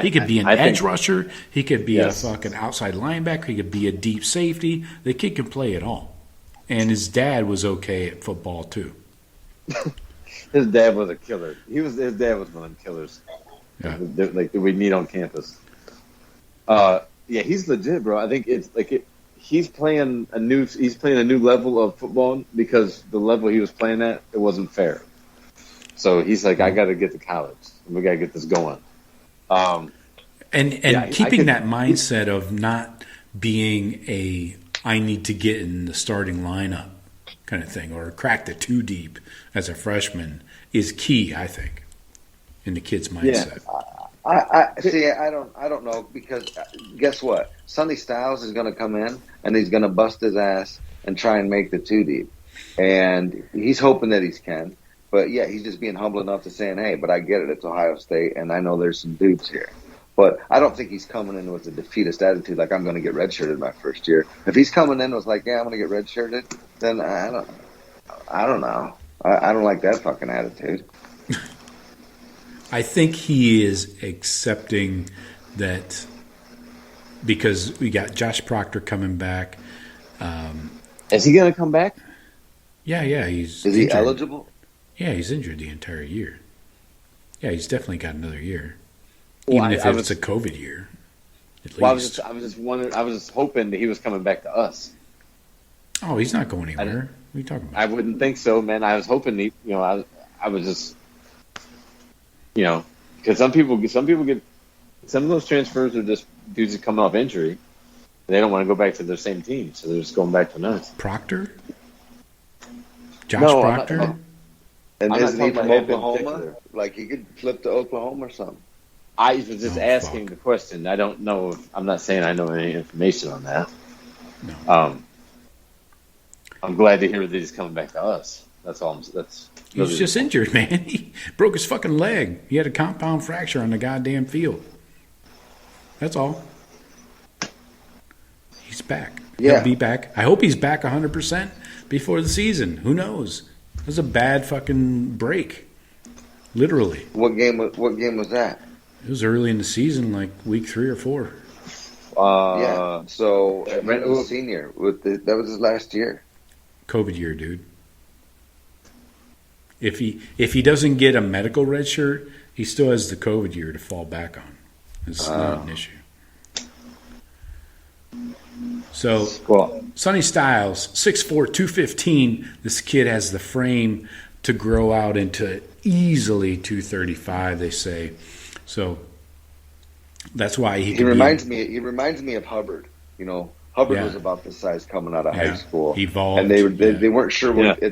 C: He could be an
D: I
C: edge
D: think-
C: rusher. He could be
D: Yes.
C: a fucking outside linebacker. He could be a deep safety. The kid can play it all. And his dad was okay at football too.
D: His dad was a killer. His dad was one of them killers.
C: Yeah.
D: Like that we need on campus. Yeah, he's legit, bro. I think it's like he's playing a new level of football because the level he was playing at, it wasn't fair. So he's like, I got to get to college. We got to get this going.
C: And
D: Yeah,
C: keeping that mindset of not being I need to get in the starting lineup kind of thing or crack the two deep as a freshman is key, I think, in the kid's mindset.
E: I see. I don't know because guess what? Sonny Styles is going to come in and he's going to bust his ass and try and make the two deep, and he's hoping that he can. But yeah, he's just being humble enough to saying, "Hey, but I get it. It's Ohio State, and I know there's some dudes here." But I don't think he's coming in with a defeatist attitude, like I'm going to get redshirted my first year. If he's coming in with like, "Yeah, I'm going to get redshirted," then I don't know. I don't like that fucking attitude.
C: I think he is accepting that because we got Josh Proctor coming back.
D: Is he going to come back?
C: Yeah, he's
E: Is he
C: injured.
E: eligible?
C: Yeah, he's injured the entire year. Yeah, he's definitely got another year,
D: Well,
C: even if
D: I
C: it's
D: was-
C: a COVID year. At
D: Well,
C: least.
D: I was just wondering. I was just hoping that he was coming back to us.
C: Oh, he's not going anywhere. What are you talking about?
D: I wouldn't think so, man. I was hoping he, I was just, because some people get some of those transfers are just dudes that come off injury. They don't want to go back to their same team, so they're just going back to us.
C: Proctor? Josh
D: No, I'm not-
C: Proctor?
D: no.
E: And
D: I'm not
E: isn't he
D: talking
E: from
D: about him in
E: Oklahoma?
D: particular.
E: Like he could flip to Oklahoma or something.
D: I was just
C: Oh,
D: asking
C: fuck.
D: the question. I don't know. I'm not saying I know any information on that.
C: No.
D: I'm glad to hear that he's coming back to us. That's all. That's
C: He was just injured, man. He broke his fucking leg. He had a compound fracture on the goddamn field. That's all. He's back.
E: Yeah.
C: He'll be back. I hope he's back 100% before the season. Who knows? It was a bad fucking break. Literally.
E: What game was that?
C: It was early in the season, like week 3 or 4.
E: Yeah. So he
D: Right,
E: was a senior. That was his last year.
C: COVID year, dude. If he doesn't get a medical red shirt, he still has the COVID year to fall back on. It's not an issue. So,
D: Well,
C: Sonny Styles, 6'4", 215. This kid has the frame to grow out into easily 235, they say. So that's why he
E: He
C: can
E: reminds me of Hubbard. Hubbard
C: Yeah.
E: was about this size coming out of
C: Yeah.
E: high school.
C: Evolved,
E: and they
C: yeah.
E: weren't sure what.
D: Yeah.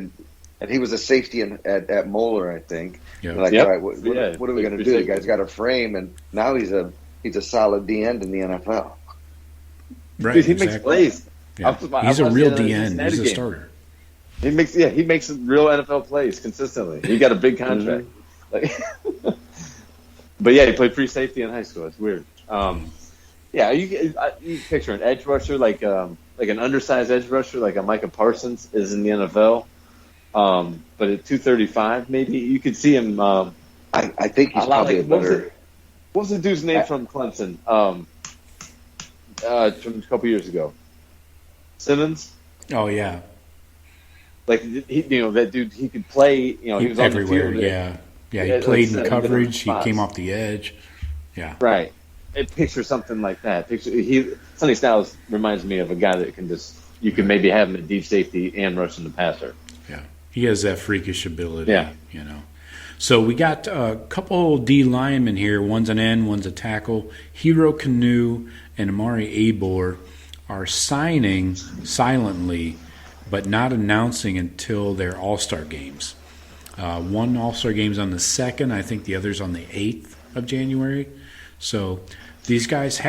E: And he was a safety at Moeller, I think.
C: Yeah.
E: Like,
D: Yep.
E: all right, what are we going to do? The guy's got a frame, and now he's a solid D end in the NFL.
C: right.
D: dude, he makes
C: exactly.
D: plays.
C: Yeah.
D: I
C: He's a
D: watched
C: real
D: the
C: DN.
D: Cincinnati
C: He's a
D: game.
C: starter.
D: He makes real NFL plays consistently. He got a big contract. Like, but yeah, he played free safety in high school. It's weird. Yeah, you picture an edge rusher like an undersized edge rusher like a Micah Parsons is in the NFL. But at 235, maybe you could see him.
E: I think he's probably a better.
D: What was the dude's name from Clemson? From a couple years ago, Simmons.
C: Oh, yeah.
D: Like that dude, he could play. He was
C: everywhere,
D: on the field.
C: yeah. Yeah, he
D: Yeah,
C: played
D: like
C: in coverage. He
D: spots.
C: came off the edge. Yeah.
D: Right. Picture something like that. Sonny Styles reminds me of a guy that you can maybe have him at deep safety and rushing the passer.
C: Yeah. He has that freakish ability,
D: Yeah.
C: So we got a couple D linemen here. One's an end, one's a tackle. Hero Canoe and Amari Abor are signing silently, but not announcing until their All-Star games. One All-Star game's on the 2nd. I think the other's on the 8th of January. So these guys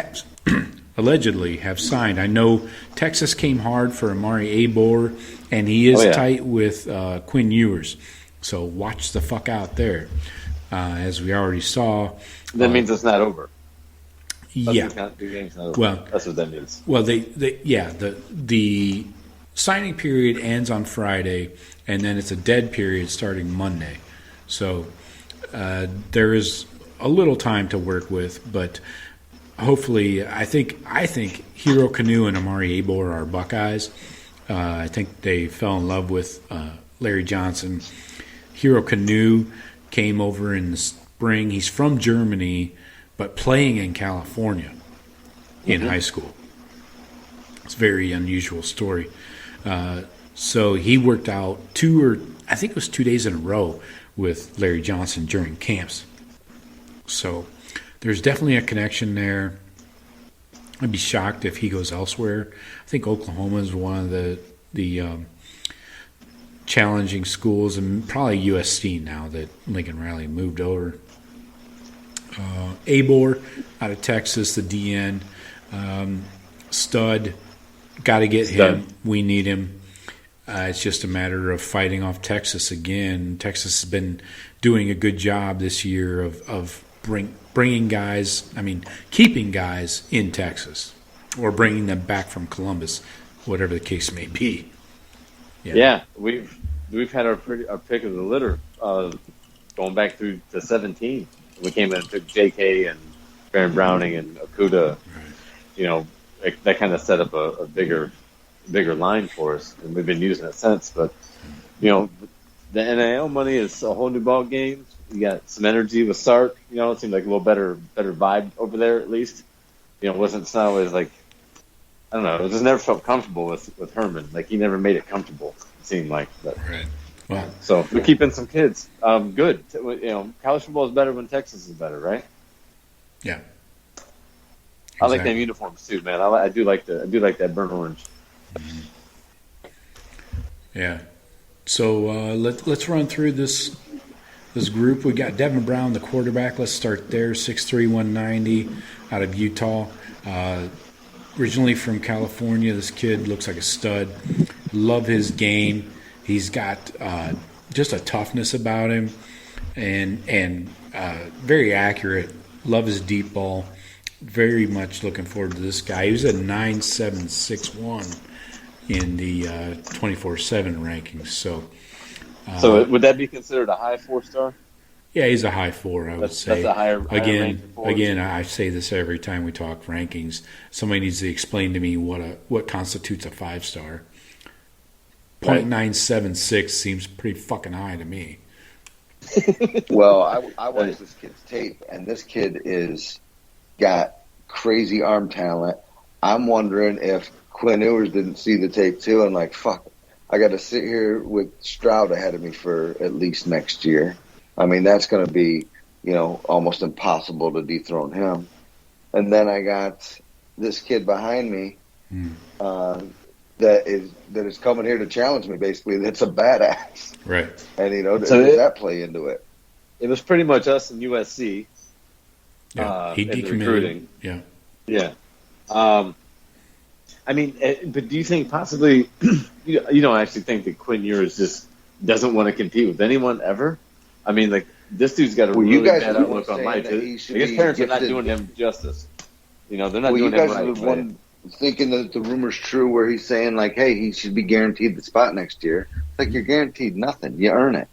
C: allegedly have signed. I know Texas came hard for Amari Abor, and he is tight with Quinn Ewers. So watch the fuck out there. As we already saw.
D: That means it's not over.
C: Yeah.
D: The game's not over.
C: Well,
D: that's what that means.
C: Well, the signing period ends on Friday, and then it's a dead period starting Monday. So there is a little time to work with, but hopefully, I think Hero Canoe and Amari Abor are Buckeyes. I think they fell in love with Larry Johnson. Hero Canoe came over in the spring. He's from Germany, but playing in California in high school. It's a very unusual story. So he worked out 2 days in a row with Larry Johnson during camps. So there's definitely a connection there. I'd be shocked if he goes elsewhere. I think Oklahoma is one of the challenging schools, and probably USC now that Lincoln Riley moved over. Abor out of Texas, the DN. Stud. Got to get him. We need him. It's just a matter of fighting off Texas again. Texas has been doing a good job this year of bringing guys, keeping guys in Texas or bringing them back from Columbus, whatever the case may be.
D: Yeah, we've had our pick of the litter going back through to 17. We came in and took J.K. and Baron Browning and Okuda. Right. That kind of set up a bigger line for us, and we've been using it since. But the NIL money is a whole new ball game. You got some energy with Sark. It seemed like a little better vibe over there at least. It's not always like, I don't know. It just never felt comfortable with Herman. Like he never made it comfortable. It seemed like. But,
C: right. Well,
D: so we're keeping some kids. Good. College football is better when Texas is better, right?
C: Yeah.
D: I like them uniforms too, man. I do like that burnt orange.
C: Mm-hmm. Yeah. So let's run through this group. We got Devin Brown, the quarterback. Let's start there. 6'3", 190, out of Utah. Originally from California. This kid looks like a stud. Love his game. He's got just a toughness about him, and very accurate. Love his deep ball. Very much looking forward to this guy. He was at 9.761 in the 24/7 rankings. So
D: would that be considered a high 4-star?
C: Yeah, he's a high 4. I would say.
D: That's a higher
C: again. I say this every time we talk rankings. Somebody needs to explain to me what constitutes a 5-star. 0.976 seems pretty fucking high to me.
E: Well, I watched this kid's tape, and this kid is got crazy arm talent. I'm wondering if Quinn Ewers didn't see the tape too and like, fuck, I got to sit here with Stroud ahead of me for at least next year. That's going to be, almost impossible to dethrone him. And then I got this kid behind me that is coming here to challenge me, basically. That's a badass.
C: Right.
E: And, does that play into it?
D: It was pretty much us and USC.
C: Yeah, he decommitted.
D: Recruiting.
C: Yeah.
D: Yeah. But do you think possibly you don't actually think that Quinn Ewers just doesn't want to compete with anyone ever? This dude's got a really bad outlook on life. His parents are not doing him justice. They're not doing him right.
E: One thinking that the rumor's true where he's saying like, hey, he should be guaranteed the spot next year. It's like you're guaranteed nothing. You earn it.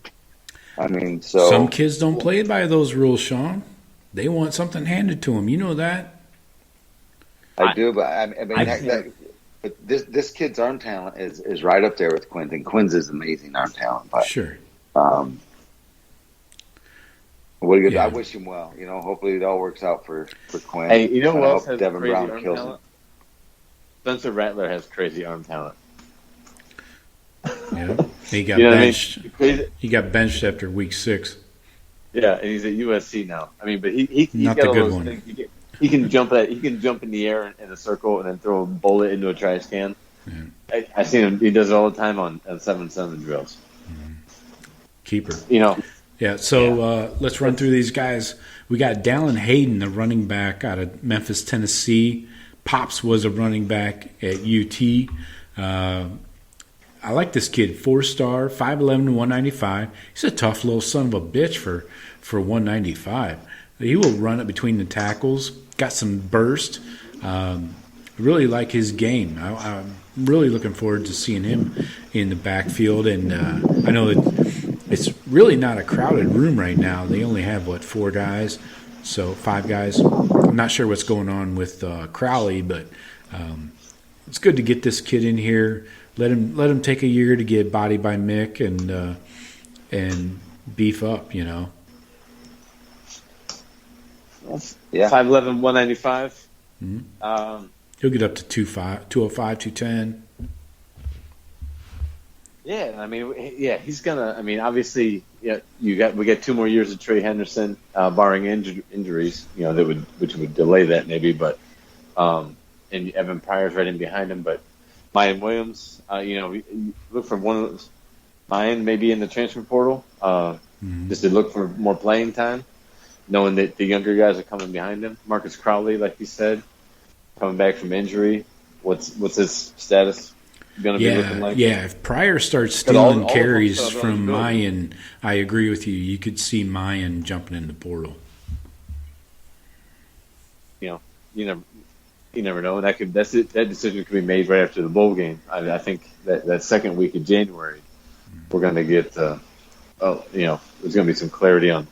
E: So
C: some kids don't play by those rules, Shawn. They want something handed to them. You know that.
E: I do, but but this kid's arm talent is right up there with Quinn's, and Quinn's is amazing arm talent. But,
C: sure.
E: I wish him well. Hopefully it all works out for Quinn.
D: Hey, you know what else has
E: Devin
D: crazy
E: Brown
D: arm
E: kills
D: talent? Spencer Rattler has crazy arm talent.
C: Yeah, he got benched. He got benched after week 6.
D: Yeah, and he's at USC now. But he's
C: not
D: got
C: the
D: all
C: good
D: those
C: one.
D: things. He can jump in the air in a circle and then throw a bullet into a trash can. Yeah. I've seen him. He does it all the time on 7-7 drills.
C: Keeper. Yeah. So let's run through these guys. We got Dallin Hayden, the running back out of Memphis, Tennessee. Pops was a running back at UT. I like this kid. 4-star, 5'11", 195. He's a tough little son of a bitch for 195. He will run it between the tackles. Got some burst. Really like his game. I'm really looking forward to seeing him in the backfield. And I know that it's really not a crowded room right now. They only have, 4 guys. So 5 guys. I'm not sure what's going on with Crowley, but it's good to get this kid in here. Let him take a year to get bodied by Mick and beef up. You know.
E: Yeah.
D: 5'11", 195.
C: He'll get up to 205, 210.
D: Yeah, I mean, he's gonna. I mean, obviously, we got 2 more years of Trey Henderson, barring injuries, which would delay that maybe. But and Evan Pryor's right in behind him. But Mayan Williams, we look for one of those. Mayan maybe in the transfer portal, just to look for more playing time, knowing that the younger guys are coming behind him. Marcus Crowley, like you said, coming back from injury. What's his status going to be looking like?
C: Yeah, if Pryor starts stealing carries from Mayan, I agree with you. You could see Mayan jumping in the portal.
D: You never know. That decision could be made right after the bowl game. I think that second week of January, we're going to get, there's going to be some clarity on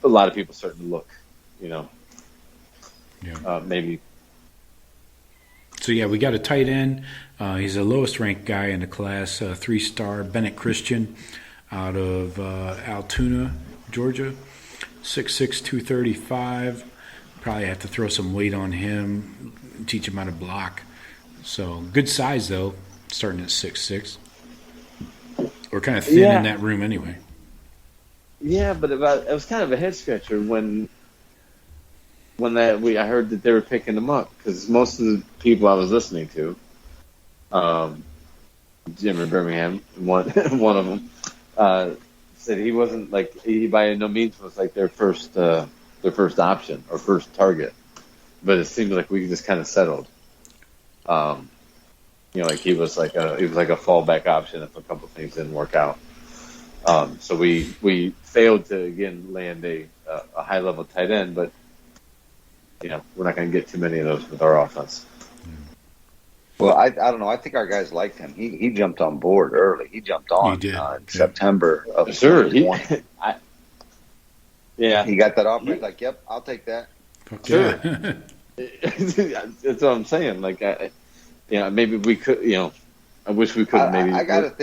D: a lot of people starting to look, maybe.
C: So, we got a tight end. He's the lowest ranked guy in the class, 3-star Bennett Christian out of Altoona, Georgia, 6'6", 235. Probably have to throw some weight on him, teach him how to block. So, good size, though, starting at 6'6". We're kind of thin in that room anyway.
D: Yeah, but it was kind of a head scratcher when I heard that they were picking him up, because most of the people I was listening to, Jim in Birmingham, one of them, said he wasn't he by no means was like their first option or first target, but it seemed like we just kind of settled. He was like a fallback option if a couple of things didn't work out. So we failed to again land a high level tight end, but we're not going to get too many of those with our offense.
E: Well, I don't know. I think our guys liked him. He jumped on board early. He jumped on in September of
D: sure. He got
E: that offer. He's like, "Yep, I'll take that."
D: Sure. That's what I'm saying. Maybe we could. I wish we could maybe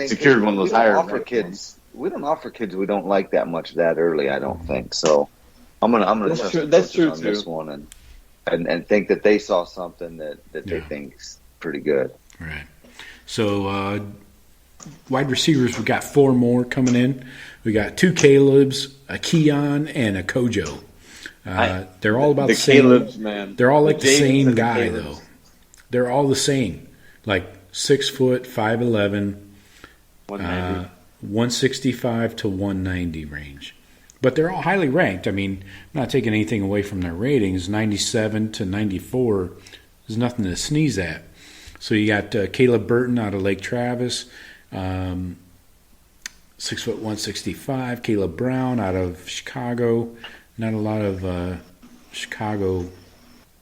D: secured one of those higher kids.
E: We don't offer kids we don't like that much that early. I don't think so. I'm gonna
D: that's
E: trust
D: true. That's true
E: on
D: too.
E: This one and think that they saw something that they think's pretty good.
C: Right. So wide receivers, we got 4 more coming in. We got 2 Calebs, a Keon, and a Kojo. They're all about the same.
D: Calebs, man.
C: They're all like the same guy,
D: Calebs.
C: though. They're all the same, like 6 foot, 5'11", 165 to 190 range. But they're all highly ranked. I mean, I'm not taking anything away from their ratings. 97 to 94 is nothing to sneeze at. So you got Caleb Burton out of Lake Travis, 6 foot 165. Caleb Brown out of Chicago. Not a lot of Chicago,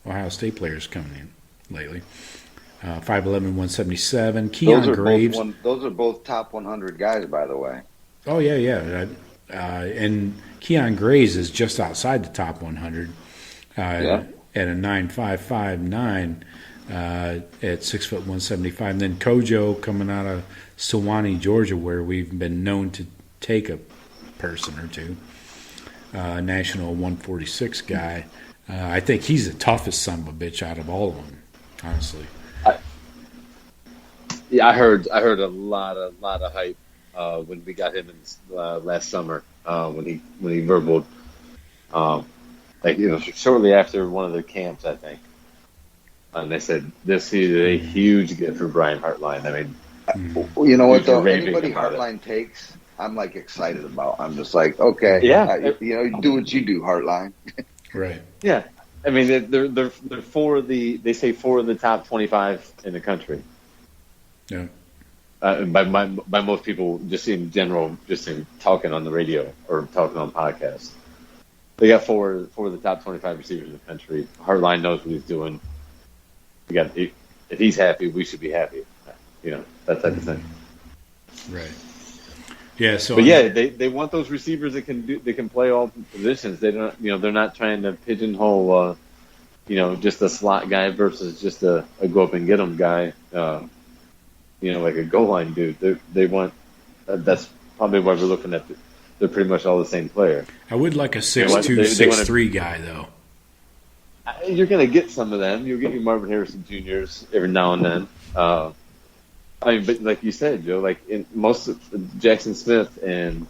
C: Ohio State players coming in lately. 5'11", 177. Keon Graves.
E: Those are both top 100 guys, by the way.
C: Oh, yeah. And Keon Graves is just outside the top 100 at a 9.559 at 6 foot 175. And then Kojo coming out of Sewanee, Georgia, where we've been known to take a person or two. National 146 guy. I think he's the toughest son of a bitch out of all of them, honestly.
D: I heard a lot of hype when we got him in last summer when he verbaled, shortly after one of the camps, I think, and they said this is a huge get for Brian Hartline. I mean,
E: you know what though? Anybody Hartline takes, I'm like excited about. I'm just like, okay, do what you do, Hartline.
C: Right.
D: Yeah, I mean they're 4 of the top 25 in the country.
C: Yeah.
D: By most people, just in general, just in talking on the radio or talking on podcasts, they got 4 of the top 25 receivers in the country. Hartline knows what he's doing. If he's happy, we should be happy. That type of thing.
C: Right. Yeah. So,
D: but yeah, they want those receivers that can play all positions. They don't, they're not trying to pigeonhole, just a slot guy versus just a go up and get 'em guy. Like a goal line dude. They want. That's probably why we're looking at. They're pretty much all the same player.
C: I would like a 6'2", 6'3" guy though.
D: You're going to get some of them. You'll get your Marvin Harrison Juniors every now and then. But like you said, Joe, like in most of Jackson Smith and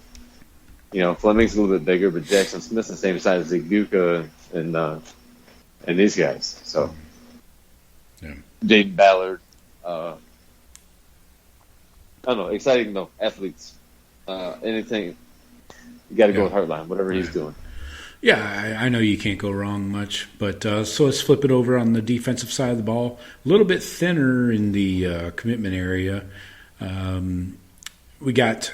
D: Fleming's a little bit bigger, but Jackson Smith's the same size as Iguka and these guys. So,
C: yeah.
D: Jaden Ballard. I don't know. Exciting though. Athletes. Anything. You got to go with Heartline, whatever he's doing.
C: Yeah, I know you can't go wrong much. But so let's flip it over on the defensive side of the ball. A little bit thinner in the commitment area. We got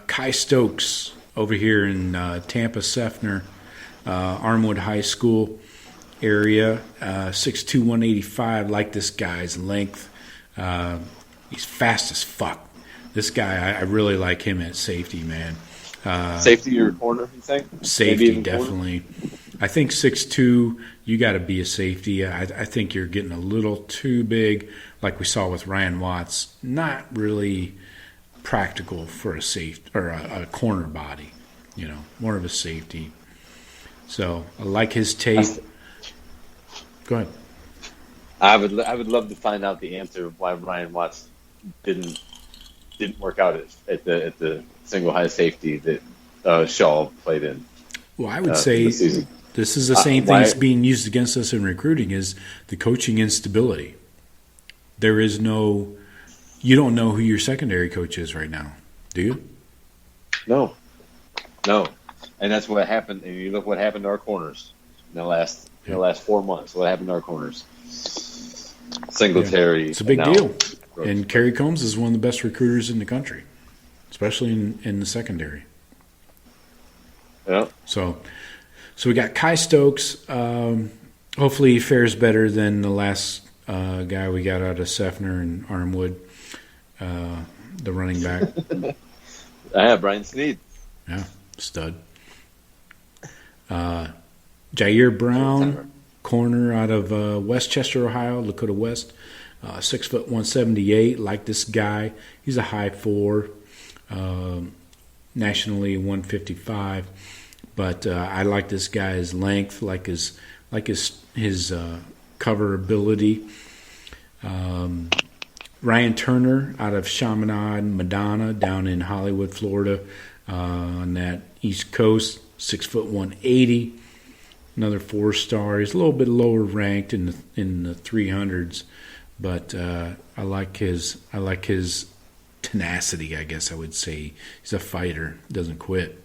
C: Kai Stokes over here in Tampa, Seffner, Armwood High School area. 6'2", 185. Like this guy's length. He's fast as fuck. This guy, I really like him at safety, man.
D: Safety or corner, you think?
C: Safety, definitely. I think 6'2", you got to be a safety. I think you're getting a little too big, like we saw with Ryan Watts. Not really practical for a safety or a corner body. More of a safety. So I like his tape. Go ahead.
D: I would love to find out the answer of why Ryan Watts didn't work out at the single high safety that Shaw played in.
C: Well, I would say this is the same thing that's being used against us in recruiting is the coaching instability. There is you don't know who your secondary coach is right now, do you?
D: No. And that's what happened. And you look what happened to our corners in the last 4 months. What happened to our corners? Singletary.
C: Yeah. It's a big deal. And Kerry Combs is one of the best recruiters in the country, especially in the secondary.
D: Yeah.
C: So we got Kai Stokes. Hopefully he fares better than the last guy we got out of Seffner and Armwood, the running back.
D: I have Brian Sneed.
C: Yeah, stud. Jair Brown, corner out of Westchester, Ohio, Lakota West. 6 foot 178. Like this guy, he's a high 4, nationally 155. But I like this guy's length, like his cover ability. Ryan Turner out of Chaminade, Madonna, down in Hollywood, Florida, on that East Coast, 6 foot 180. Another 4-star. He's a little bit lower ranked in the 300s. But I like his tenacity, I guess I would say. He's a fighter, doesn't quit.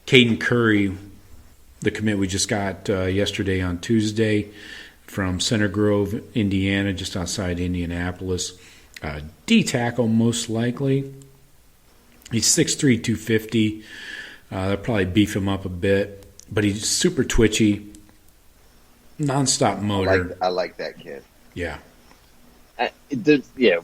C: Kaden Curry, the commit we just got yesterday on Tuesday from Center Grove, Indiana, just outside Indianapolis. D tackle most likely. He's 6'3", 250. They'll probably beef him up a bit, but he's super twitchy. Non-stop motor.
E: I like that kid.
C: Yeah.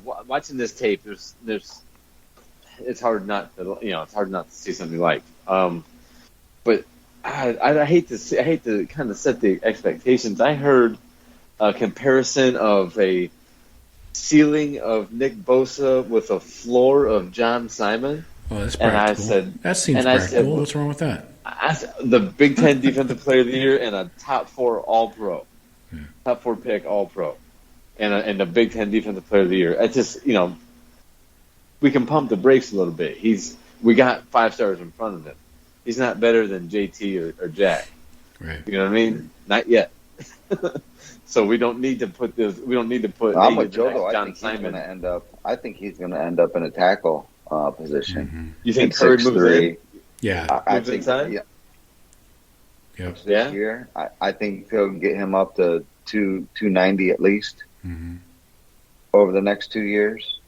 D: Watching this tape, it's hard not to see something like. But I hate to kind of set the expectations. I heard a comparison of a ceiling of Nick Bosa with a floor of John Simon.
C: Oh, that's practical.
D: And I said,
C: that seems practical. What's wrong with that?
D: The Big Ten Defensive Player of the Year and a top 4 All-Pro. Yeah. Top 4 pick All-Pro. And the Big Ten Defensive Player of the Year. It's just, we can pump the brakes a little bit. We got 5 stars in front of him. He's not better than JT or Jack.
C: Right.
D: You know what I mean? Not yet. So we don't need to put this. We don't need to put.
E: I'm with Joe, though.
D: I
E: think he's going to end up in a tackle position.
C: Mm-hmm.
D: You think Curry moves in?
C: Yeah.
E: I think
D: inside?
E: Yeah.
C: Yep.
E: This year, I think they'll get him up to 290 at least over the next 2 years.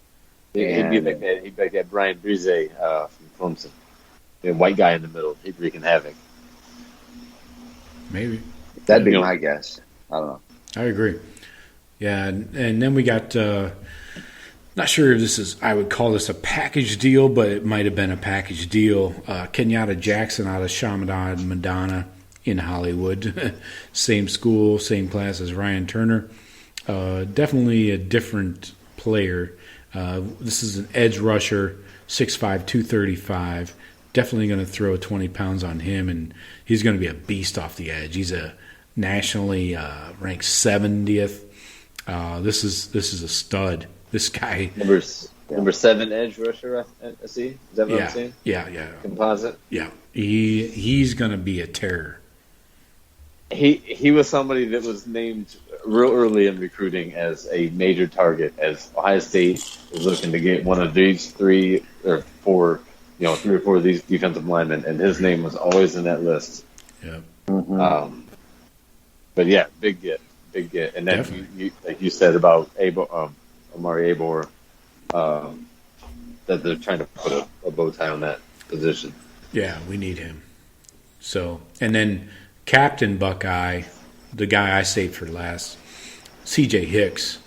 D: He'd be like that. He'd be like that Brian Brise from Clemson. The white guy in the middle. He'd wreaking havoc.
C: Maybe.
E: That'd be my guess. I don't know.
C: I agree. Yeah, and then we got Not sure if this is, I would call this a package deal, but it might have been a package deal. Kenyatta Jackson out of Chaminade, Madonna in Hollywood. Same school, same class as Ryan Turner. Definitely a different player. This is an edge rusher, 6'5", 235. Definitely going to throw 20 pounds on him, and he's going to be a beast off the edge. He's a nationally ranked 70th. This is a stud. This guy,
D: number 7 edge rusher. I see. Is that what I'm saying?
C: Yeah.
D: Composite.
C: Yeah, he's going to be a terror.
D: He was somebody that was named real early in recruiting as a major target, as Ohio State is looking to get one of these 3 or 4, 3 or 4 of these defensive linemen, and his name was always in that list.
C: Yeah.
E: Mm-hmm.
D: But yeah, big get. And then you, like you said about Amari Abor, that they're trying to put a bow tie on that position.
C: Yeah, we need him. So, and then Captain Buckeye, the guy I saved for last, C.J. Hicks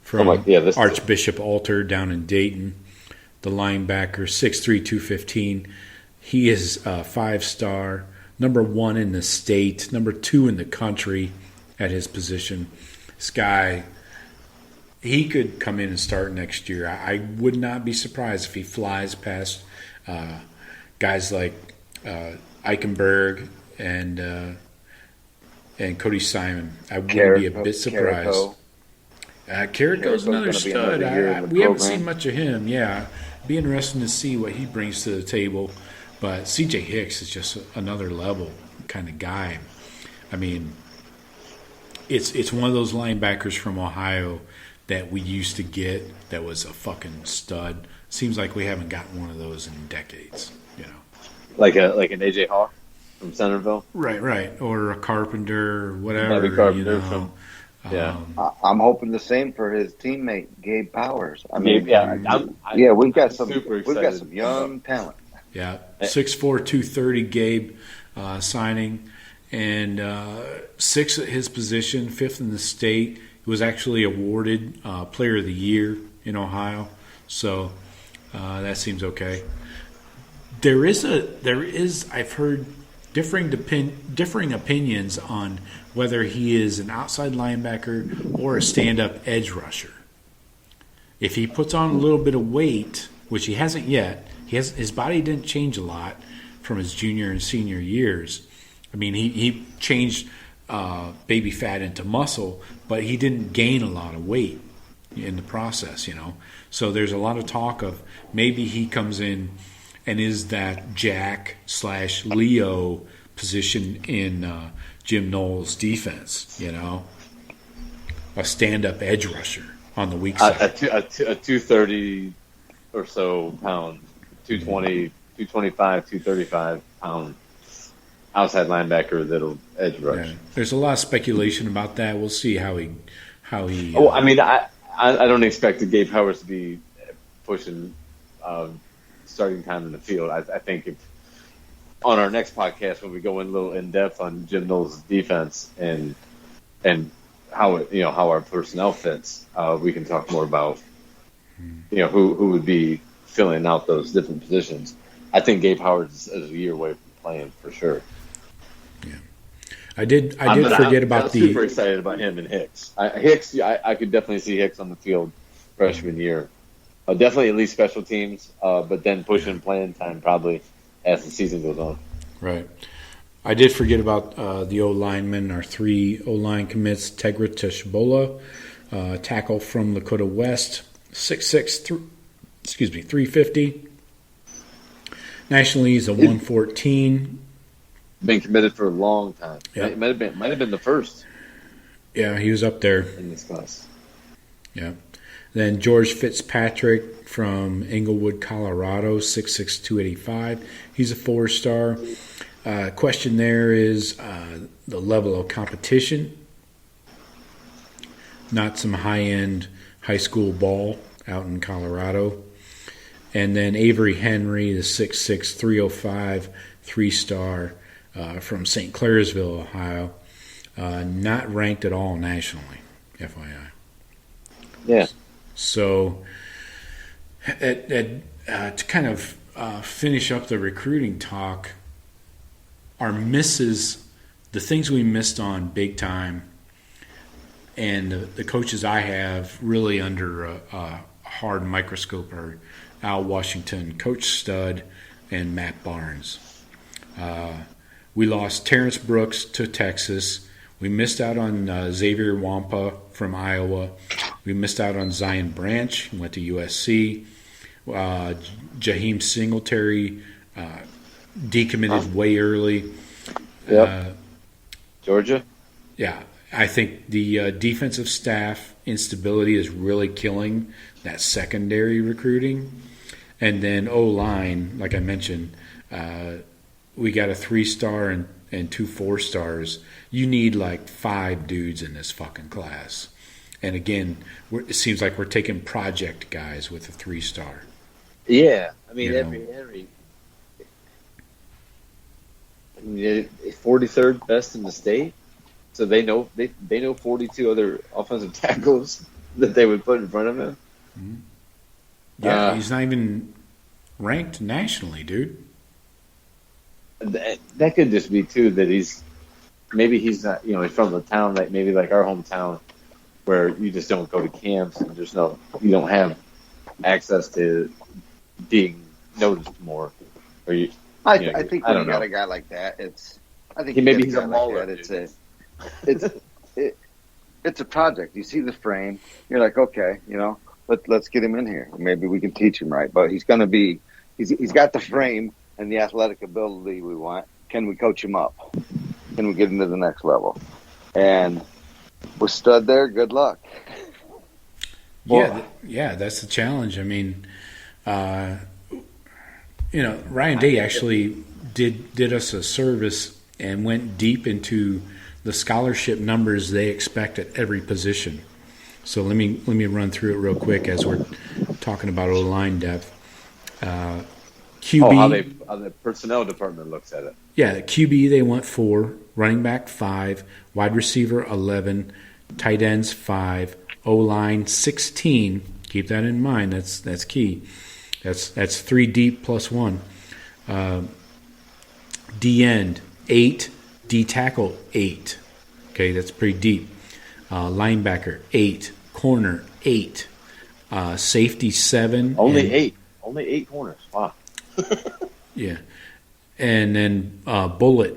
C: from Archbishop Alter down in Dayton, the linebacker, 6'3", 215. He is a 5-star, number 1 in the state, number 2 in the country at his position. This guy, he could come in and start next year. I would not be surprised if he flies past guys like Eichenberg and Cody Simon. I wouldn't be a bit surprised. Carrico's another stud. We haven't seen much of him. Yeah, be interesting to see what he brings to the table. But C.J. Hicks is just another level kind of guy. I mean, it's one of those linebackers from Ohio that we used to get that was a fucking stud. Seems like we haven't gotten one of those in decades.
D: Like an AJ Hawk from Centerville,
C: right, or a Carpenter, or whatever.
D: Maybe Carpenter from. Yeah,
E: I'm hoping the same for his teammate Gabe Powers. I mean, we've got some young talent.
C: Yeah, 6'4", 230 Gabe signing, and 6th at his position, 5th in the state. He was actually awarded Player of the Year in Ohio, so that seems okay. There is I've heard differing opinions on whether he is an outside linebacker or a stand-up edge rusher. If he puts on a little bit of weight, which he hasn't yet, his body didn't change a lot from his junior and senior years. I mean, he changed baby fat into muscle, but he didn't gain a lot of weight in the process, So there's a lot of talk of maybe he comes in and is that Jack/Leo position in Jim Knowles' defense, a stand-up edge rusher on the weak side.
D: A 230 or so pound, 220, 225, 235 pound outside linebacker that'll edge rush.
C: Yeah. There's a lot of speculation about that. We'll see how he.
D: I mean, I don't expect Gabe Powers to be pushing starting time in the field. I think if on our next podcast when we go in a little in depth on Jim Knowles' defense and how how our personnel fits, we can talk more about who would be filling out those different positions. I think Gabe Howard is a year away from playing for sure.
C: Yeah, I did forget about
D: I'm super excited about him and Hicks. I could definitely see Hicks on the field freshman year. Definitely at least special teams, but then pushing playing time probably as the season goes on.
C: Right. I did forget about the O-linemen, our 3 O-line commits. Tegra Teshbola, tackle from Lakota West, 6'6", 350. Nationally, he's a 114.
D: Been committed for a long time.
C: Yeah.
D: It might have been the first.
C: Yeah, he was up there
D: in this class.
C: Yeah. Then George Fitzpatrick from Englewood, Colorado, 6'6", 285. He's a 4-star. Question there is the level of competition. Not some high-end high school ball out in Colorado. And then Avery Henry, the 6'6", 305, 3-star from St. Clairsville, Ohio. Not ranked at all nationally, FYI.
D: Yeah.
C: So To kind of finish up the recruiting talk, our misses, the things we missed on big time, and the coaches I have really under a hard microscope are Al Washington, Coach Stud, and Matt Barnes. We lost Terrence Brooks to Texas. We missed out on Xavier Wampa from Iowa. We missed out on Zion Branch, who went to USC. Jaheim Singletary decommitted way early.
D: Yep. Georgia?
C: Yeah. I think the defensive staff instability is really killing that secondary recruiting. And then O-line, like I mentioned, we got a 3-star and 2 4-stars. You need like 5 dudes in this fucking class. And again, it seems like we're taking project guys with a 3-star.
D: Yeah. I mean, every 43rd best in the state. So they know 42 other offensive tackles that they would put in front of him.
C: Mm-hmm. Yeah, he's not even ranked nationally, dude.
D: That could just be too that he's not, he's from the town like maybe like our hometown where you just don't go to camps and you don't have access to being noticed more. Or
E: I think when you got a guy like that, maybe he's a mauler. It's a project. You see the frame, you're like, okay, let's get him in here. Maybe we can teach him right. But he's got the frame and the athletic ability we want. Can we coach him up? Can we get him to the next level? And with Stud there, good luck.
C: Yeah, that's the challenge. I mean, Ryan Day actually did us a service and went deep into the scholarship numbers they expect at every position. So let me run through it real quick as we're talking about O-line depth. QB,
D: how the personnel department looks at it.
C: Yeah, QB they want 4, running back 5, wide receiver 11, tight ends 5, O-line 16. Keep that in mind. That's key. That's 3 deep plus 1. D end 8, D tackle 8. Okay, that's pretty deep. Linebacker 8, corner 8, safety 7.
D: Only 8 corners. Wow.
C: Yeah, and then bullet.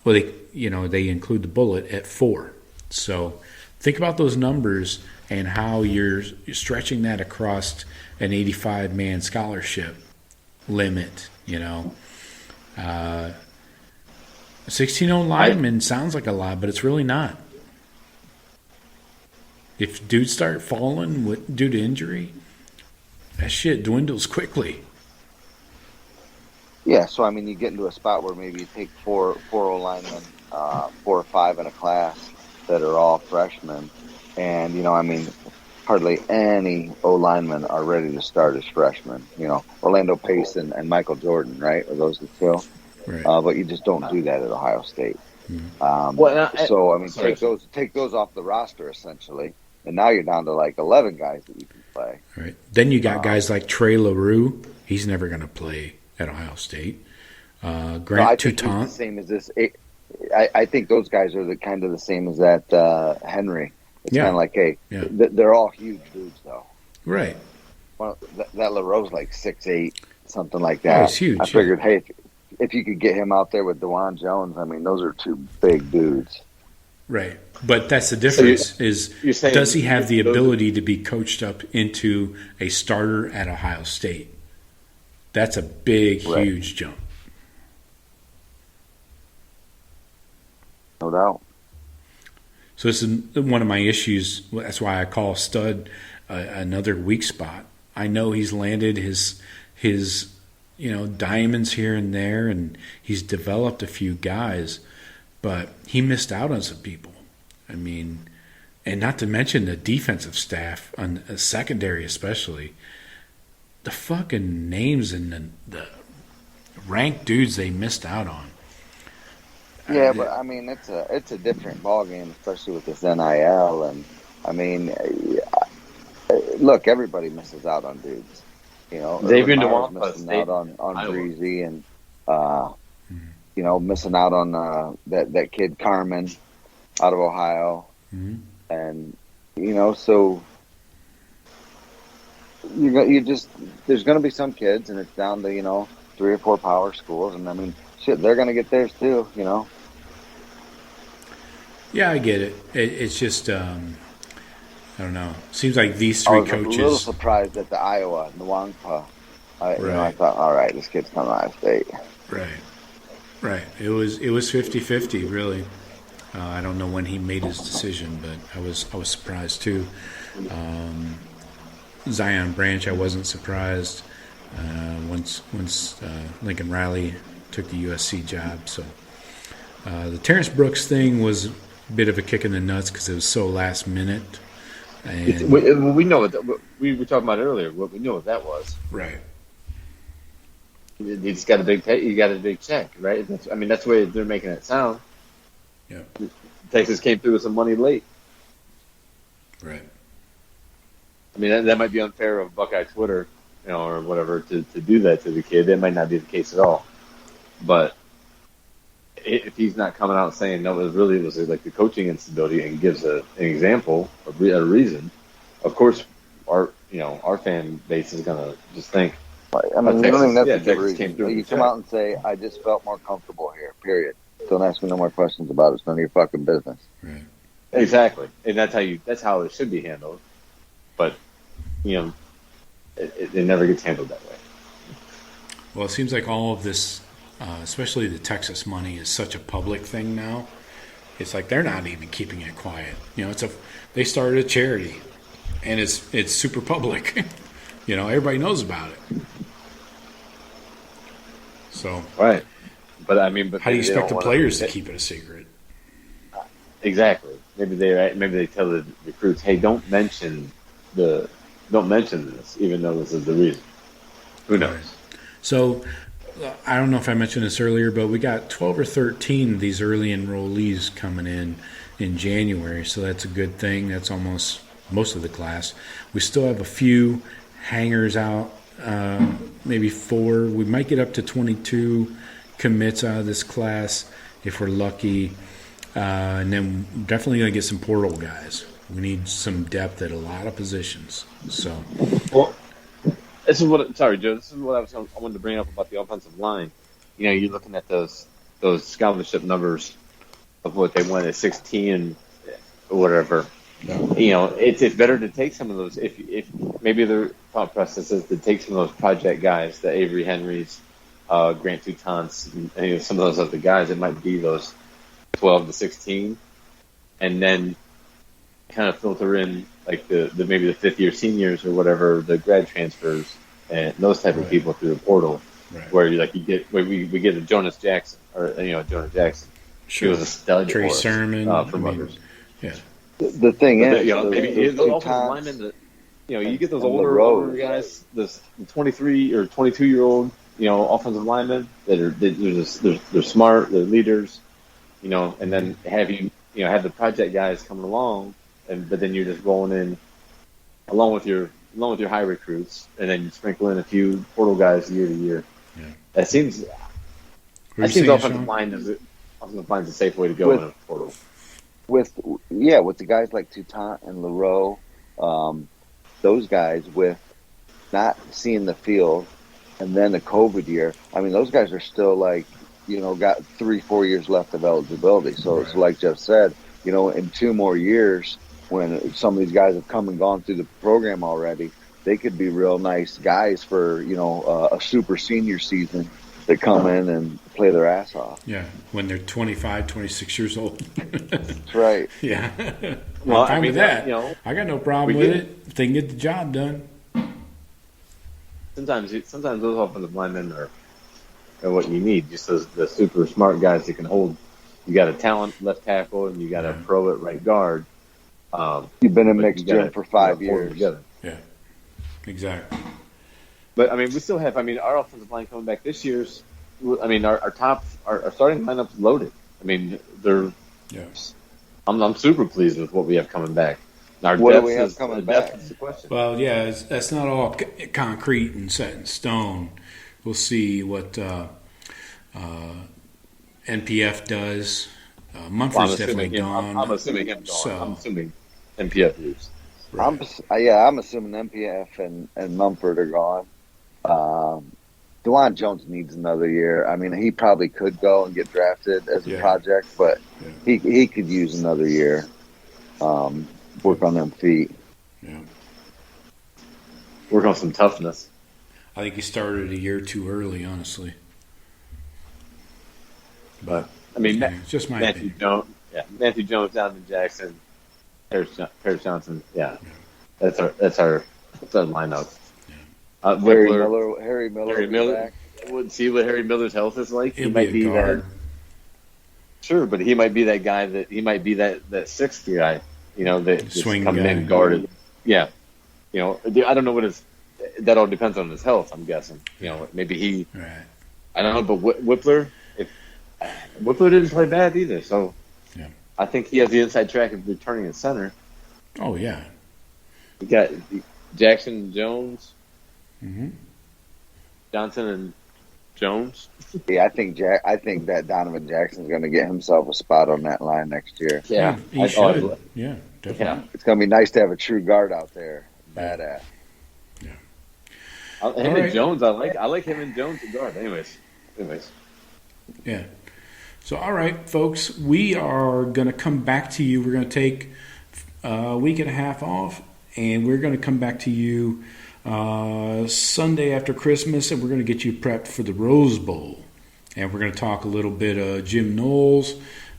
C: Well, they include the bullet at 4. So think about those numbers and how you're stretching that across an 85-man scholarship limit. 16 linemen sounds like a lot, but it's really not. If dudes start falling due to injury, that shit dwindles quickly.
E: Yeah, so I mean, you get into a spot where maybe you take four O-linemen, 4 or 5 in a class that are all freshmen, and hardly any O-linemen are ready to start as freshmen. Orlando Pace and Michael Jordan, right? Are those the 2?
C: Right.
E: But you just don't do that at Ohio State.
C: Mm-hmm.
E: Take those off the roster essentially, and now you're down to like 11 guys that you can play.
C: Right. Then you got guys like Trey LaRue. He's never going to play at Ohio State. Grant Toutant.
E: The same as this. I think those guys are the same as that Henry. It's kind of like, they're all huge dudes though.
C: Right.
E: Well, that LaRue's like 6'8", something like that.
C: Oh, he's huge.
E: I figured, hey, if you could get him out there with DeJuan Jones, those are 2 big dudes.
C: Right. But that's the difference
D: you're saying
C: does he have the ability to be coached up into a starter at Ohio State? That's a big, huge jump.
E: No doubt.
C: So this is one of my issues. That's why I call Stud another weak spot. I know he's landed his diamonds here and there, and he's developed a few guys, but he missed out on some people. I mean, and not to mention the defensive staff, on the secondary especially. The fucking names and the ranked dudes they missed out on.
E: Yeah, but it's a different ballgame, especially with this NIL, and look, everybody misses out on dudes.
D: Xavier
E: Urban
D: Nwankpa
E: Meyer's missing
D: stayed
E: out on
D: Iowa.
E: Breezy and missing out on that kid Carmen out of Ohio, and so you just there's going to be some kids, and it's down to 3 or 4 power schools, and I mean shit, they're going to get theirs too,
C: Yeah, I get it. It's just I don't know. Seems like these 3 coaches.
E: I was a little surprised at the Iowa Nwankpa. I thought, all right, this kid's coming out of state.
C: Right. It was 50-50, really. I don't know when he made his decision, but I was surprised too. Zion Branch, I wasn't surprised once Lincoln Riley took the USC job. So the Terrence Brooks thing was a bit of a kick in the nuts because it was so last minute. And
D: we know what we were talking about earlier. What we know what that was.
C: Right.
D: He's got a big pay. You got a big check, right? That's the way they're making it sound.
C: Yeah.
D: Texas came through with some money late.
C: Right.
D: I mean, that might be unfair of Buckeye Twitter, or whatever, to do that to the kid. That might not be the case at all. But if he's not coming out saying no, it was like the coaching instability, and gives an example, a reason, of course, our fan base is gonna just think.
E: I mean, you don't even have to give a
D: Texas came
E: reason.
D: through.
E: You come out and say, "I just felt more comfortable here." Period. Don't ask me no more questions about it. It's none of your fucking business.
C: Right.
D: Exactly, and that's how it should be handled. But it never gets handled that way.
C: Well, it seems like all of this, especially the Texas money, is such a public thing now. It's like they're not even keeping it quiet. They started a charity, and it's super public. Everybody knows about it. So
D: Right. But how
C: do you expect the players to keep it a secret?
D: Exactly. Maybe they tell the recruits, "Hey, don't mention this, even though this is the reason." Who knows?
C: So I don't know if I mentioned this earlier, but we got 12 or 13 of these early enrollees coming in January, so that's a good thing. That's almost most of the class. We still have a few hangers out, maybe 4. We might get up to 22 commits out of this class if we're lucky. And then we're definitely going to get some portal guys. We need some depth at a lot of positions. So,
D: well, this is what. Sorry, Joe. This is what I wanted to bring up about the offensive line. You're looking at those scholarship numbers of what they won at 16 or whatever. It's better to take some of those. If maybe the thought process is to take some of those project guys, the Avery Henrys, Grant Teutons, and some of those other guys. It might be those 12 to 16, and then kind of filter in like the maybe the 5th-year seniors or whatever, the grad transfers and those type of people through the portal, where we get a Jonas Jackson Jonah Jackson.
C: Sure.
D: He was a stud.
C: Trey Sermon
D: from others.
C: Yeah.
E: The thing is,
D: maybe those offensive linemen that you get those older guys, this 23 or 22-year-old offensive linemen that they're smart, they're leaders. And then have the project guys coming along, but then you're just rolling in along with your high recruits, and then you sprinkle in a few portal guys year to year. Yeah. That seems offensive line is a safe way to go in a portal.
E: With the guys like Teuton and Leroux, those guys with not seeing the field, and then the COVID year. I mean, those guys are still got 3-4 years left of eligibility. So it's like Jeff said, in 2 more years, when some of these guys have come and gone through the program already, they could be real nice guys for, a super senior season that come in and play their ass off.
C: Yeah, when they're 25, 26 years old.
E: That's right.
C: Yeah.
D: Well,
C: I'm fine with that. I got no problem with it if they can get the job done.
D: Sometimes those offensive linemen are what you need. Just the super smart guys that can hold. You got a talent left tackle, and you got a pro at right guard.
E: You've been in mixed gym for 5 years.
D: Together.
C: Yeah, exactly.
D: But we still have. Our offensive line coming back this year's. Our starting lineup's loaded. They're.
C: Yeah.
D: I'm super pleased with what we have coming back. Our
E: What do
D: depth
E: we have
D: is-
E: coming
D: the
E: back?
D: depth is the question.
C: Well, yeah, that's not all concrete and set in stone. We'll see what NPF does. Mumford's definitely gone.
D: I'm assuming him gone.
C: So-
D: I'm assuming MPF leaves.
E: I'm assuming MPF and Mumford are gone. DeJuan Jones needs another year. I mean, he probably could go and get drafted as a project, but he could use another year. Work on them feet.
C: Yeah.
D: Work on some toughness.
C: I think he started a year too early, honestly. But
D: I mean,
C: it's just my
D: Matthew
C: opinion.
D: Jones. Yeah, Matthew Jones, Donovan Jackson, Paris Johnson. Yeah, that's our lineup.
E: Harry Miller.
D: Harry
E: will be
D: Miller.
E: back.
D: Would see what Harry Miller's health is like.
C: He'll
D: he might
C: be a guard.
D: that. Sure, but he might be that guy that he might be that sixth guy. That
C: Swing
D: coming
C: guy.
D: in guarded. Yeah, I don't know what his. That all depends on his health. I'm guessing. Maybe he.
C: Right.
D: I don't know, but Whippler. Whippler didn't play bad either, so
C: Yeah.
D: I think he has the inside track of returning at center.
C: Oh yeah.
D: You got Jackson, Jones,
C: Mm-hmm.
D: Johnson, and Jones.
E: Yeah, I think that Donovan Jackson's going to get himself a spot on that line next year.
D: Yeah,
C: He should. Yeah, definitely.
D: Yeah.
E: It's going to be nice to have a true guard out there. Badass.
D: Him
C: right.
D: and Jones, I like him and Jones to guard. Anyways.
C: Yeah. So, all right, folks, we are going to come back to you. We're going to take a week and a half off, and we're going to come back to you Sunday after Christmas, and we're going to get you prepped for the Rose Bowl. And we're going to talk a little bit of Jim Knowles.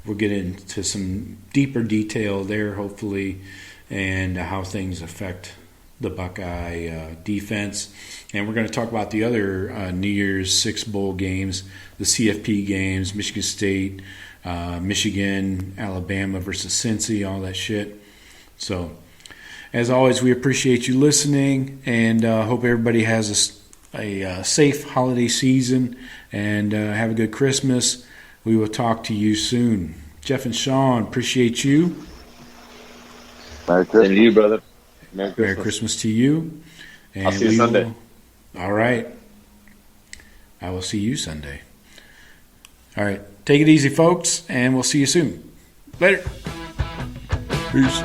C: We'll get into some deeper detail there, hopefully, and how things affect the Buckeye defense. And we're going to talk about the other New Year's Six Bowl games, the CFP games, Michigan State, Michigan, Alabama versus Cincy, all that shit. So, as always, we appreciate you listening, and hope everybody has a safe holiday season, and have a good Christmas. We will talk to you soon. Jeff and Shawn, appreciate you.
E: Merry Christmas.
D: And to you, brother. Merry Christmas.
C: Merry Christmas to you. And
D: I'll see you Sunday.
C: All right. I will see you Sunday. All right. Take it easy, folks, and we'll see you soon. Later. Peace.